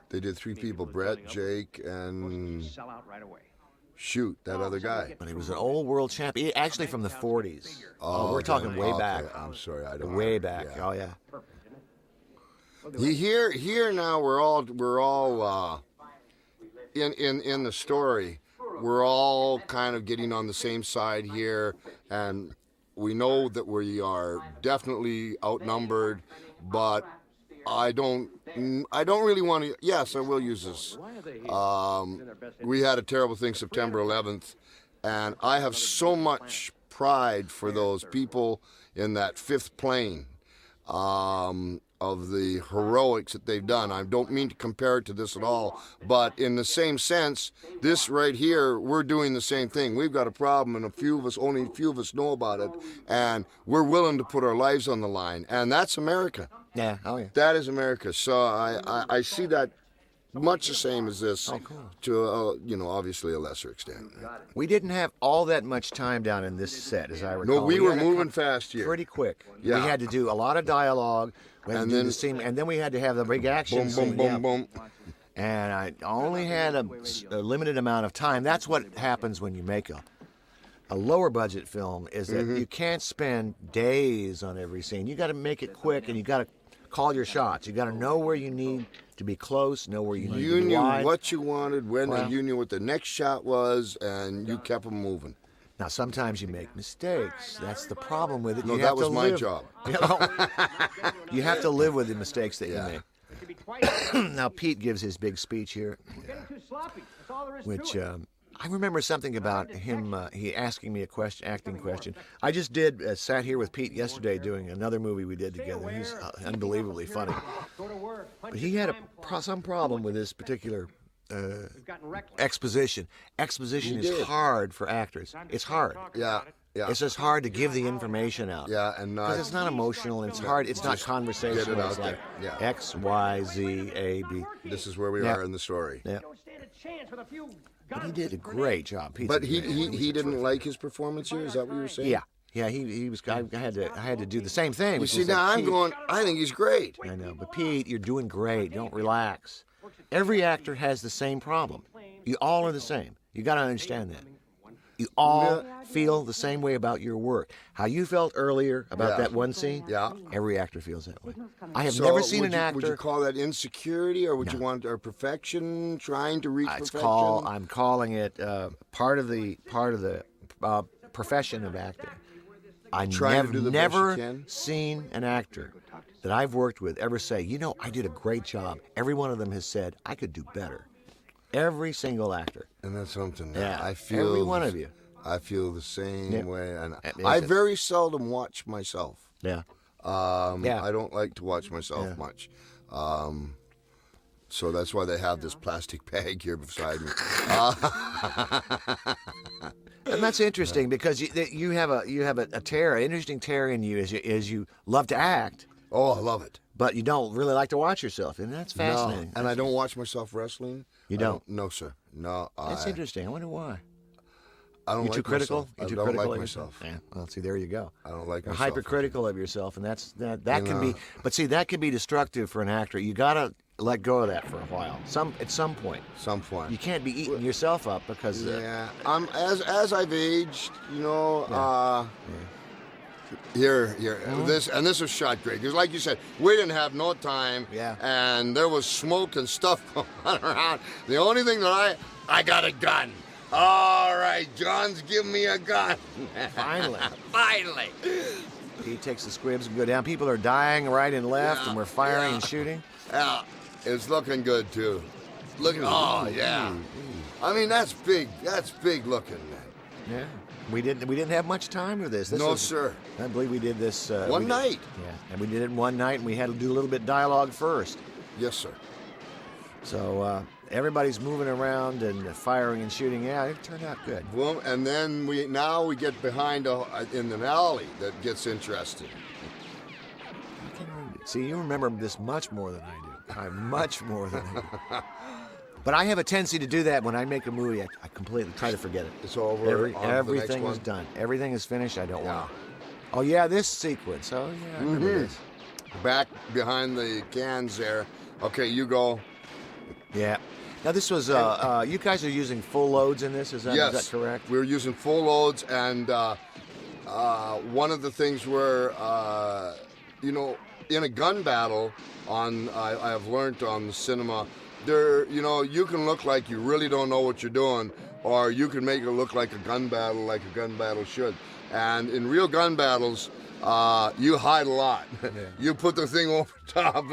They did three people: Brett, Jake, and Sell out right away. shoot that other guy. But he was an old world champ. Actually from the 40s. We're talking way back. I'm sorry, I don't. Way back. Yeah. Oh yeah. Here now we're all in the story. We're all kind of getting on the same side here, and we know that we are definitely outnumbered. But I don't really want to. Yes, I will use this. We had a terrible thing September 11th, and I have so much pride for those people in that fifth plane. Of the heroics that they've done. I don't mean to compare it to this at all, but in the same sense, this right here, we're doing the same thing. We've got a problem, and only a few of us know about it, and we're willing to put our lives on the line, and that's America. Yeah. Oh yeah. That is America. So I see that much the same as this, to obviously a lesser extent. We didn't have all that much time down in this set, as I recall. No, we were had to moving come fast here. pretty quick. Yeah. We had to do a lot of dialogue. We had to do the scene, and then we had to have the big action Boom, scene. boom, boom, boom. And I only had a limited amount of time. That's what happens when you make a lower budget film, is that you can't spend days on every scene. You got to make it quick, and you got to call your shots. You got to know where you need to be close, know where you need to be wide. You knew what you wanted, when, and you knew what the next shot was, and you kept them moving. Now, sometimes you make mistakes. That's the problem with it. No, you that have was to my live. job. You have to live with the mistakes that you make. Now, Pete gives his big speech here, which I remember something about him. He asking me a acting question. I just sat here with Pete yesterday doing another movie we did together. He's unbelievably funny. But he had some problem with this particular Exposition. Exposition is hard for actors. It's hard. Yeah. Yeah. It's just hard to give the information out. Yeah, and because it's not emotional and it's hard. It's not conversational. get it It's out like there. Yeah. X, Y, Z, A, B. This is where we are in the story. Yeah. Don't stand a chance with a few But he guns did a and great job. He's But a he great- he didn't like his performance here. Is that what you were saying? Yeah. Yeah, he was. I had to do the same thing. You which see, is now like, I'm Pete, going. I think he's great. I know, but Pete, you're doing great. Don't relax. Every actor has the same problem. You all are the same. You got to understand that. You all feel the same way about your work. How you felt earlier about that one scene. Yeah. Every actor feels that way. I have So never seen would an you, actor. Would you call that insecurity, or would you want or perfection? Trying to reach It's perfection. I'm calling it part of the profession of acting. I've Trying to do the best you never can? seen an actor that I've worked with ever say, you know, I did a great job. Every one of them has said, I could do better. Every single actor. And that's something. Yeah, I feel. every one of you. I feel the same way, and It I makes it- very seldom watch myself. Yeah. I don't like to watch myself much. So that's why they have this plastic bag here beside me. And that's interesting because you have a tear, an interesting tear in you as you love to act, Oh, I love it. but you don't really like to watch yourself, and that's fascinating. No, and I don't watch myself wrestling. You don't? No, sir. No, That's interesting. I wonder why. I don't You're like too critical. myself. You're too I don't critical like of myself. yourself. Yeah. Well, see, there you go. I don't like You're myself. hypercritical of yourself, and that can be. But see, that can be destructive for an actor. You gotta let go of that for a while. At some point. Some point. You can't be eating yourself up because. Yeah, as I've aged, you know, here, this was shot great because, like you said, we didn't have no time. Yeah. And there was smoke and stuff going around. The only thing that I got a gun. All right, John's giving me a gun. Finally. Finally. He takes the squibs and go down. People are dying right and left, Yeah, and we're firing yeah. and shooting. Yeah, it's looking good too. Oh yeah. I mean that's big. That's big looking. Yeah. We didn't have much time with this. No, sir. I believe we did this One night. Yeah, and we did it in one night, and we had to do a little bit dialogue first. Yes, sir. So everybody's moving around and firing and shooting. Yeah, it turned out good. Well, and then we get behind in an alley that gets interesting. See, you remember this much more than I do. Much more than I do. But I have a tendency to do that when I make a movie. I completely try to forget it. It's over. On to the next Everything one. is done. Everything is finished. I don't want to. Oh yeah, this sequence. Oh yeah, I remember this. Back behind the cans there. Okay, you go. Yeah. Now this was. You guys are using full loads in this. Is that correct? We were using full loads, and one of the things where in a gun battle, I have learned on the cinema, you can look like you really don't know what you're doing, or you can make it look like a gun battle should. And in real gun battles, you hide a lot. Yeah. You put the thing over top,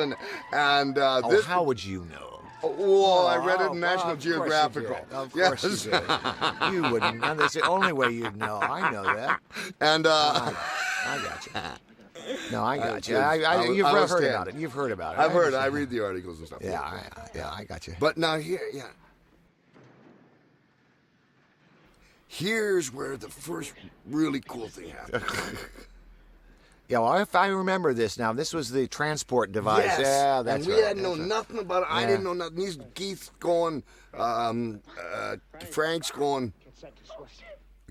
and this. How would you know? Well, I read it in National Geographic. Of course you did. You wouldn't. And that's the only way you'd know. I know that. And I got you. No, I got you. You've heard about it. You've heard about it. I've heard. I read the articles and stuff. Yeah, I got you. But now here's where the first really cool thing happened. Yeah, well, if I remember this now, this was the transport device. Yes. Yeah, that's and we right. hadn't known nothing about it. I didn't know nothing. These Keith's going, Frank's going,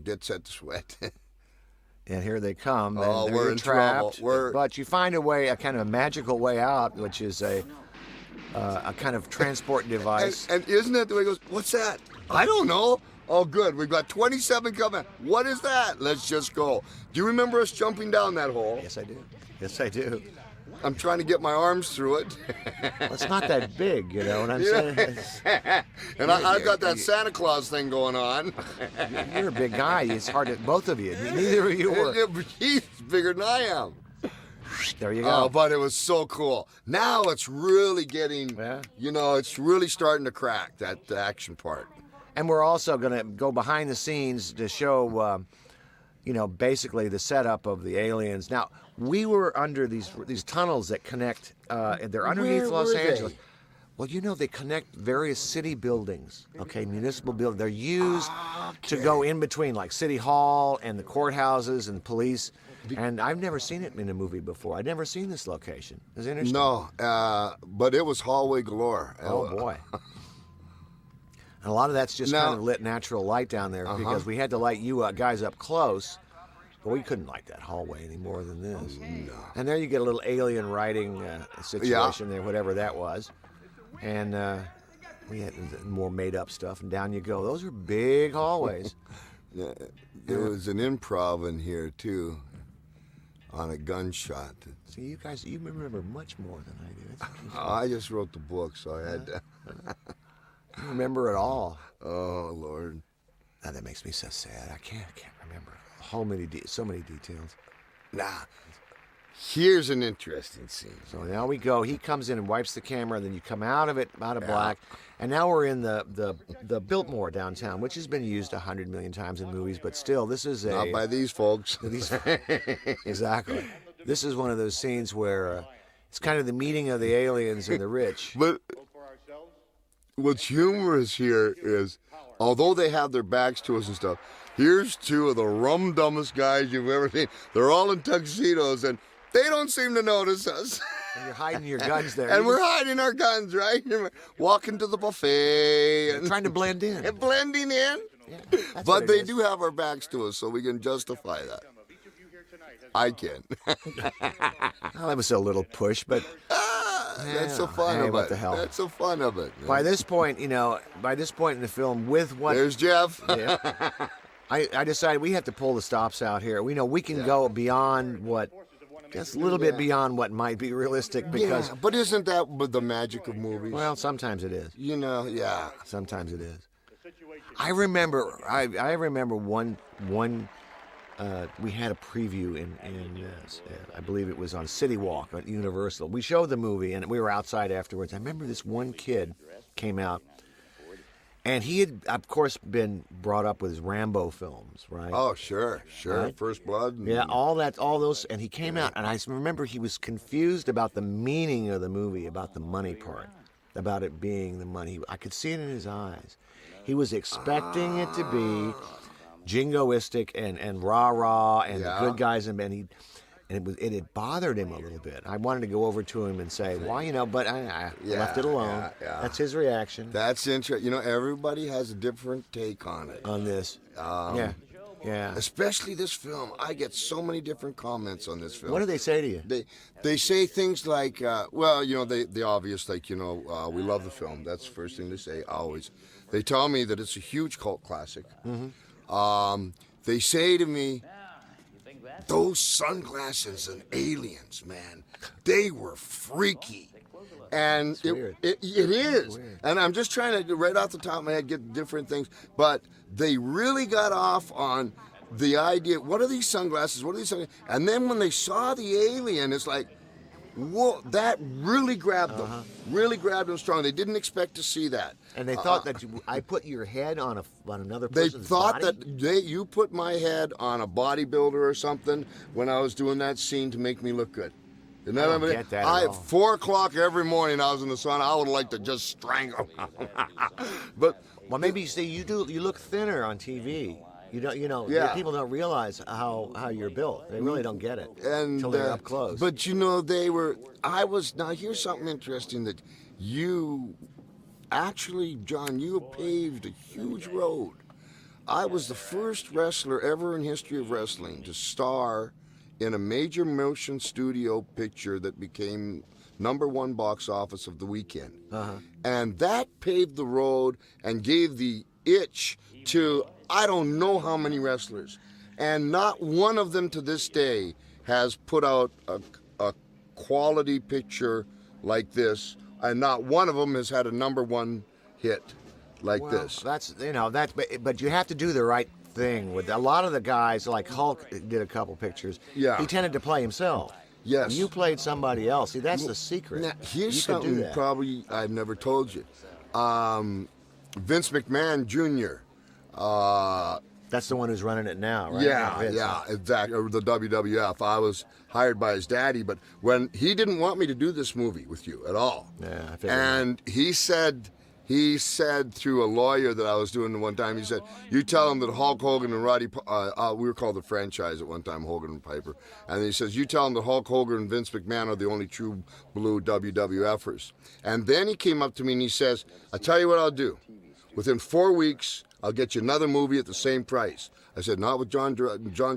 get set to sweat. And here they come. Oh, and we're you're in trapped. trouble. But you find a kind of a magical way out, which is a kind of transport device. And isn't that the way it goes, what's that? I don't know. Oh, good. We've got 27 coming. What is that? Let's just go. Do you remember us jumping down that hole? Yes, I do. Yes, I do. I'm trying to get my arms through it. Well, it's not that big, you know what I'm saying? And I've got that Santa Claus thing going on. You're a big guy. It's hard to, both of you. Neither of you were. He's bigger than I am. There you go. Oh, but it was so cool. Now it's really getting, it's really starting to crack, that action part. And we're also going to go behind the scenes to show, basically the setup of the aliens. Now, we were under these tunnels that connect. They're underneath Where Los were they? Angeles. Well, they connect various city buildings, okay, municipal buildings. They're used to go in between, like City Hall and the courthouses and police. And I've never seen it in a movie before. I'd never seen this location. It's interesting. No, but it was hallway galore. Oh, boy. And a lot of that's just kind of lit natural light down there because we had to light you guys up close. But we couldn't light that hallway any more than this. No. And there you get a little alien writing situation there, whatever that was. And we had more made-up stuff, and down you go. Those are big hallways. There was an improv in here, too, on a gunshot. See, you guys, you remember much more than I do. That's I just wrote the book, so I had to. You remember it all. Oh, Lord. Now, that makes me so sad. I can't remember so many details. Nah. Here's an interesting scene. So now we go. He comes in and wipes the camera, and then you come out of black, and now we're in the Biltmore downtown, which has been used 100 million times in movies, but still, this is Not by these folks. Exactly. This is one of those scenes where it's kind of the meeting of the aliens and the rich. But what's humorous here is, although they have their backs to us and stuff, here's two of the rum-dumbest guys you've ever seen. They're all in tuxedos, and they don't seem to notice us. And you're hiding your guns there. And we're hiding our guns, right? And we're walking to the buffet. And trying to blend in. And blending in. Yeah, but they do have our backs to us, so we can justify that. I can. Well, that was a little push, but... That's the fun of it. What the hell? That's the fun of it. By this point in the film, with what... There's Jeff. Yeah, I decided we have to pull the stops out here. We know we can go beyond what... Just a little bit beyond what might be realistic because... Yeah, but isn't that the magic of movies? Well, sometimes it is. Yeah. Sometimes it is. I remember one we had a preview in I believe it was on City Walk at Universal. We showed the movie and we were outside afterwards. I remember this one kid came out, and he had, of course, been brought up with his Rambo films, right? Oh, sure. Right? First Blood. Yeah, all those, and he came out, and I remember he was confused about the meaning of the movie, about the money part, about it being the money. I could see it in his eyes. He was expecting it to be jingoistic and rah-rah and the good guys, and it had bothered him a little bit. I wanted to go over to him and say, why, but I left it alone. Yeah. That's his reaction. That's interesting. Everybody has a different take on it. On this. Yeah. Especially this film. I get so many different comments on this film. What do they say to you? They say things like, the obvious, like, we love the film. That's the first thing they say, always. They tell me that it's a huge cult classic. Mm-hmm. They say to me, those sunglasses and aliens, man, they were freaky. And it is. And I'm just trying to, right off the top of my head, get different things. But they really got off on the idea, what are these sunglasses? What are these sunglasses? And then when they saw the alien, it's like, whoa, that really grabbed them. Really grabbed them strong. They didn't expect to see that. And they thought that I put your head on another person's body? They thought that you put my head on a bodybuilder or something when I was doing that scene to make me look good. I don't get that at all. 4 o'clock every morning I was in the sauna. I would like to just strangle. But well, maybe you see you look thinner on TV. People don't realize how you're built. They really don't get it until they're up close. But now here's something interesting that you actually, John, you paved a huge road. I was the first wrestler ever in history of wrestling to star in a major motion studio picture that became #1 box office of the weekend. And that paved the road and gave the itch to I don't know how many wrestlers. And not one of them to this day has put out a quality picture like this. And not one of them has had a #1 hit like this. But you have to do the right thing with a lot of the guys. Like Hulk did a couple pictures. Yeah, he tended to play himself. Yes, and you played somebody else. See, that's the secret. Now, here's something probably I've never told you. Vince McMahon Jr. That's the one who's running it now, right? Yeah, exactly. Or the WWF. I was hired by his daddy, but when he didn't want me to do this movie with you at all. Yeah, I figured and he said through a lawyer that I was doing one time, he said, you tell him that Hulk Hogan and Roddy, we were called the franchise at one time, Hogan and Piper, and he says, you tell him that Hulk Hogan and Vince McMahon are the only true blue WWFers. And then he came up to me and he says, I tell you what I'll do. Within 4 weeks, I'll get you another movie at the same price. I said, not with John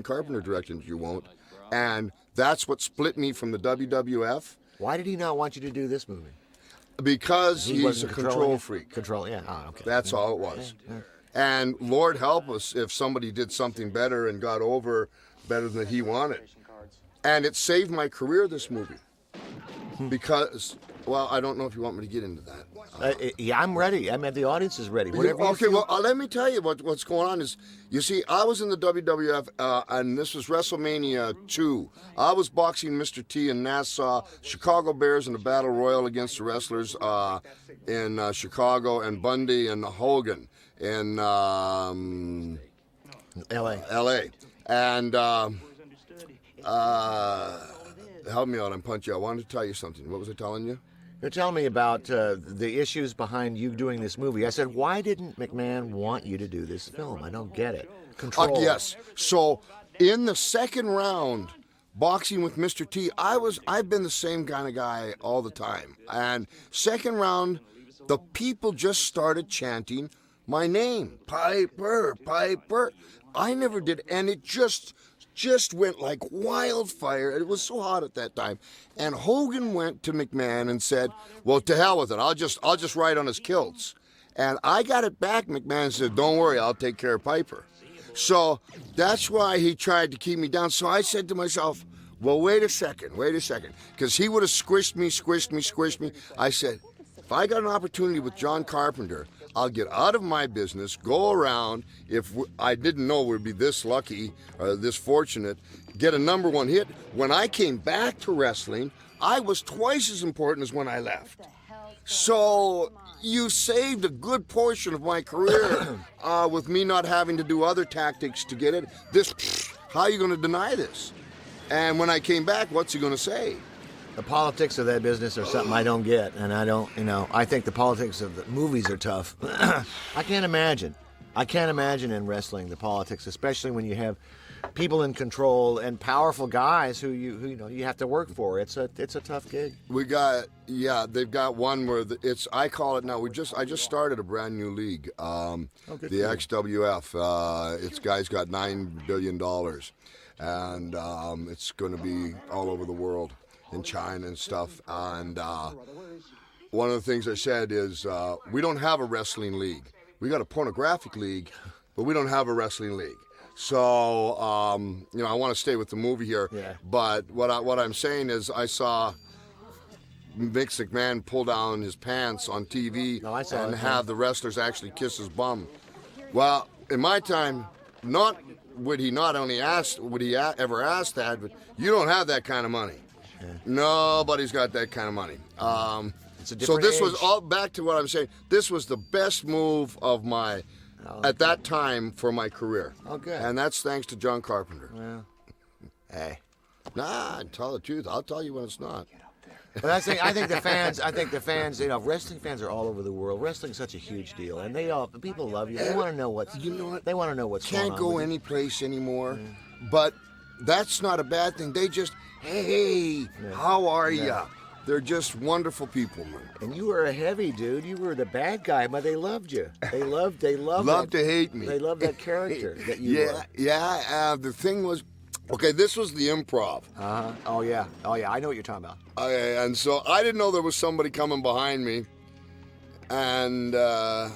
Carpenter directing, you won't. And that's what split me from the WWF. Why did he not want you to do this movie? Because he's wasn't a controlling control it? freak. Control, yeah. Oh, okay. That's all it was. Yeah. And Lord help us if somebody did something better and got over better than he wanted. And it saved my career, this movie. Because, well, I don't know if you want me to get into that. Yeah, I'm ready. I mean, the audience is ready. Whatever you Okay, feel. well, let me tell you what's going on is, you see, I was in the WWF, and this was WrestleMania 2. I was boxing Mr. T in Nassau, Chicago Bears in a battle royal against the wrestlers in Chicago, and Bundy and Hogan in L.A. And help me out, I'm punchy. I wanted to tell you something. What was I telling you? You're telling me about the issues behind you doing this movie. I said, why didn't McMahon want you to do this film? I don't get it. Control. Yes. So in the second round, boxing with Mr. T, I've been the same kind of guy all the time. And second round, the people just started chanting my name, Piper, Piper. I never did, and it just went like wildfire. It was so hot at that time. And Hogan went to McMahon and said, well, to hell with it. I'll just ride on his kilts. And I got it back. McMahon said, don't worry, I'll take care of Piper. So that's why he tried to keep me down. So I said to myself, well, wait a second. Because he would have squished me. I said, if I got an opportunity with John Carpenter, I'll get out of my business, go around, I didn't know we'd be this lucky or this fortunate, get a #1 hit. When I came back to wrestling, I was twice as important as when I left. So you saved a good portion of my career with me not having to do other tactics to get it. How are you going to deny this? And when I came back, what's he going to say? The politics of that business are something I don't get, and I think the politics of the movies are tough. I can't imagine in wrestling the politics, especially when you have people in control and powerful guys who you have to work for. It's a tough gig. They've got one where I call it now. I just started a brand new league, the XWF. Its guys got $9 billion, and it's going to be all over the world. In China and stuff, and one of the things I said is we don't have a wrestling league. We got a pornographic league, but we don't have a wrestling league. So I want to stay with the movie here. Yeah. But what I'm saying is I saw Vince McMahon pull down his pants on TV and have the wrestlers actually kiss his bum. Well, in my time, would he ever ask that? But you don't have that kind of money. Yeah. Nobody's got that kind of money. So this was all back to what I'm saying. This was the best move of at that time for my career. Oh, good. And that's thanks to John Carpenter. Well, hey. Nah, tell the truth. I'll tell you when it's not. But I think the fans, wrestling fans are all over the world. Wrestling's such a huge deal, and people love you. They want to know what's going on. Can't go any place anymore, but that's not a bad thing. They just, hey, how are ya? They're just wonderful people, man. And you were a heavy dude. You were the bad guy, but they loved you. They loved to hate me. They loved that character that you were. Yeah. The thing was, okay, this was the improv. Oh yeah. I know what you're talking about. And so I didn't know there was somebody coming behind me, and I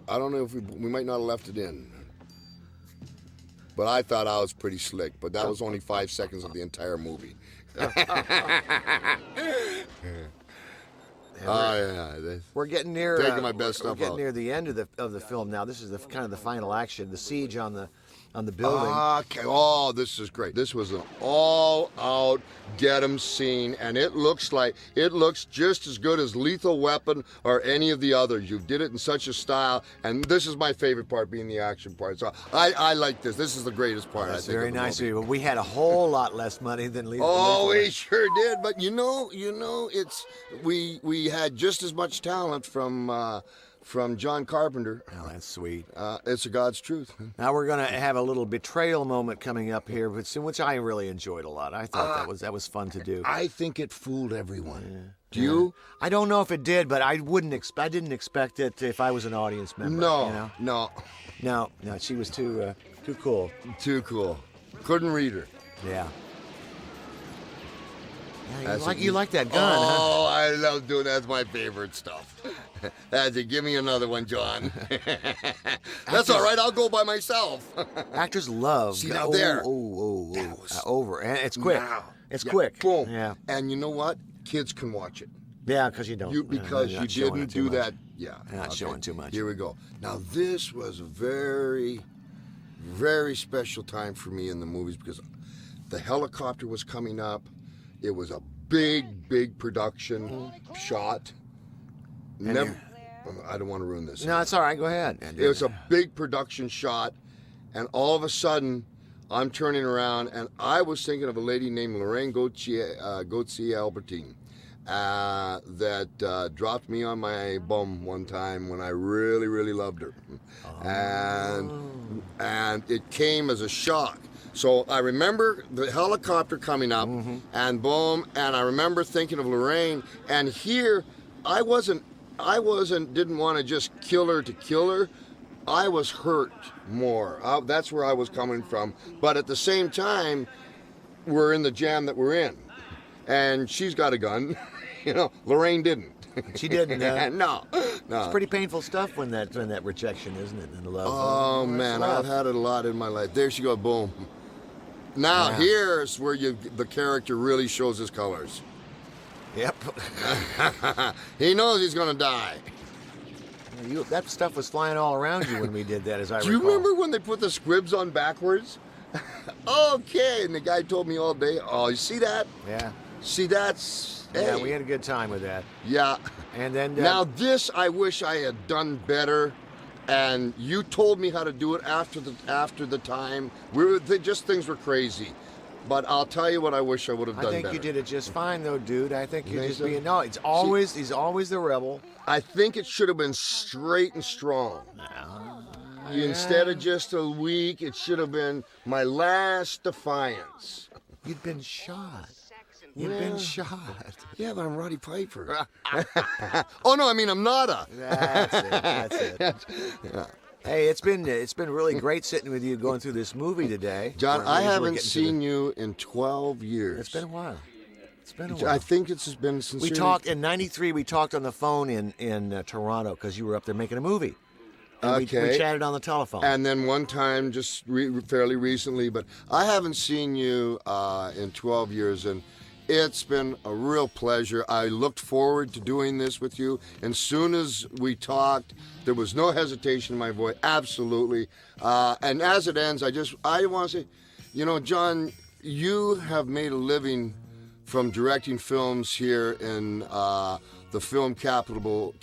don't know if we might not have left it in. But I thought I was pretty slick, but that was only 5 seconds of the entire movie. We're getting near. Taking my best stuff We're getting out. near the end of the film now. This is the kind of the final action, the siege on on the building. Okay. Oh, this is great. This was an all-out get 'em scene, and it looks just as good as Lethal Weapon or any of the others. You did it in such a style, and this is my favorite part, being the action part. So I like this. This is the greatest part. That's I think, very of the nice of movie. you. But we had a whole lot less money than Lethal. Oh, we sure did. But you know, it's we had just as much talent from John Carpenter. Oh, that's sweet. It's a God's truth. Now we're going to have a little betrayal moment coming up here, which I really enjoyed a lot. I thought that was fun to do. I think it fooled everyone. Do you? I don't know if it did, but I didn't expect it if I was an audience member. No, you know? No. She was too cool. Too cool. Couldn't read her. Yeah. You like that gun, huh? Oh, I love doing that. That's my favorite stuff. That's it. Give me another one, John. That's all right. I'll go by myself. Actors love. See, now there. Over. And it's quick. Now. It's Yeah, quick. Boom. Yeah. And you know what? Kids can watch it. Yeah, because you don't. You didn't do that. Yeah. You're not showing too much. Here we go. Now this was a very, very special time for me in the movies because the helicopter was coming up. It was a big production shot. Never. I don't want to ruin this. No, it's all right. Go ahead. It was a big production shot, and all of a sudden, I'm turning around, and I was thinking of a lady named Lorraine Gauthier Albertine that dropped me on my bum one time when I really loved her, and it came as a shock. So I remember the helicopter coming up, and boom, and I remember thinking of Lorraine, and here I didn't want to just kill her. I was hurt more. That's where I was coming from. But at the same time, we're in the jam that we're in, and she's got a gun. Lorraine didn't. She didn't. No. It's pretty painful stuff when that rejection, isn't it? And love. Oh man, I've had it a lot in my life. There she goes. Boom. Now here's where the character really shows his colors. Yep. He knows he's gonna die. That stuff was flying all around you when we did that, as I recall. Do you remember when they put the squibs on backwards? Okay, and the guy told me all day, oh, you see that? Yeah. See, that's... Yeah, hey. we had a good time with that. Yeah. And then... Now this, I wish I had done better, and you told me how to do it after the time. Things were crazy. But I'll tell you what I wish I would have done better. I think you did it just fine, though, dude. I think you're just being... No, he's always the rebel. I think it should have been straight and strong. Instead of just a week, it should have been my last defiance. You'd been shot. You've been shot. Yeah, but I'm Roddy Piper. Oh, no, I mean, I'm not a... That's it. Yeah. Hey, it's been really great sitting with you going through this movie today. John, I haven't seen you in 12 years. It's been a while. I think it's been since we talked in '93. We talked on the phone in Toronto because you were up there making a movie. And we chatted on the telephone. And then one time, just fairly recently, but I haven't seen you in 12 years, and it's been a real pleasure. I looked forward to doing this with you. And soon as we talked, there was no hesitation in my voice. Absolutely. And as it ends, I want to say, John, you have made a living from directing films here in the film capital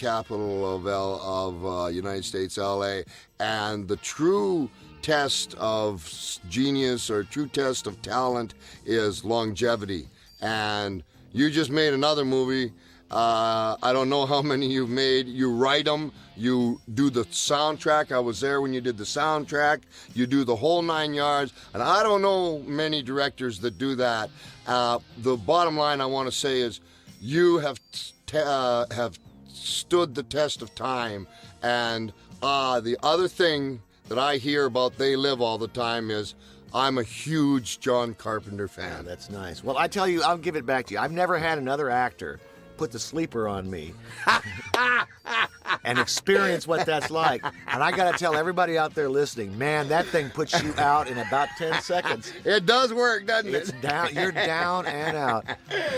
of United States, LA, and the true test of genius or true test of talent is longevity. And you just made another movie. I don't know how many you've made. You write them. You do the soundtrack. I was there when you did the soundtrack. You do the whole 9 yards. And I don't know many directors that do that. The bottom line I want to say is you have stood the test of time. And the other thing that I hear about They Live all the time is I'm a huge John Carpenter fan. Yeah, that's nice. Well, I tell you, I'll give it back to you. I've never had another actor put the sleeper on me and experience what that's like. And I got to tell everybody out there listening, man, that thing puts you out in about 10 seconds. It does work, doesn't it? It's down. You're down and out.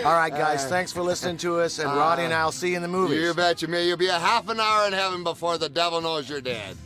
All right, guys, thanks for listening to us. And Roddy and I will see you in the movies. You betcha. May you be a half an hour in heaven before the devil knows you're dead.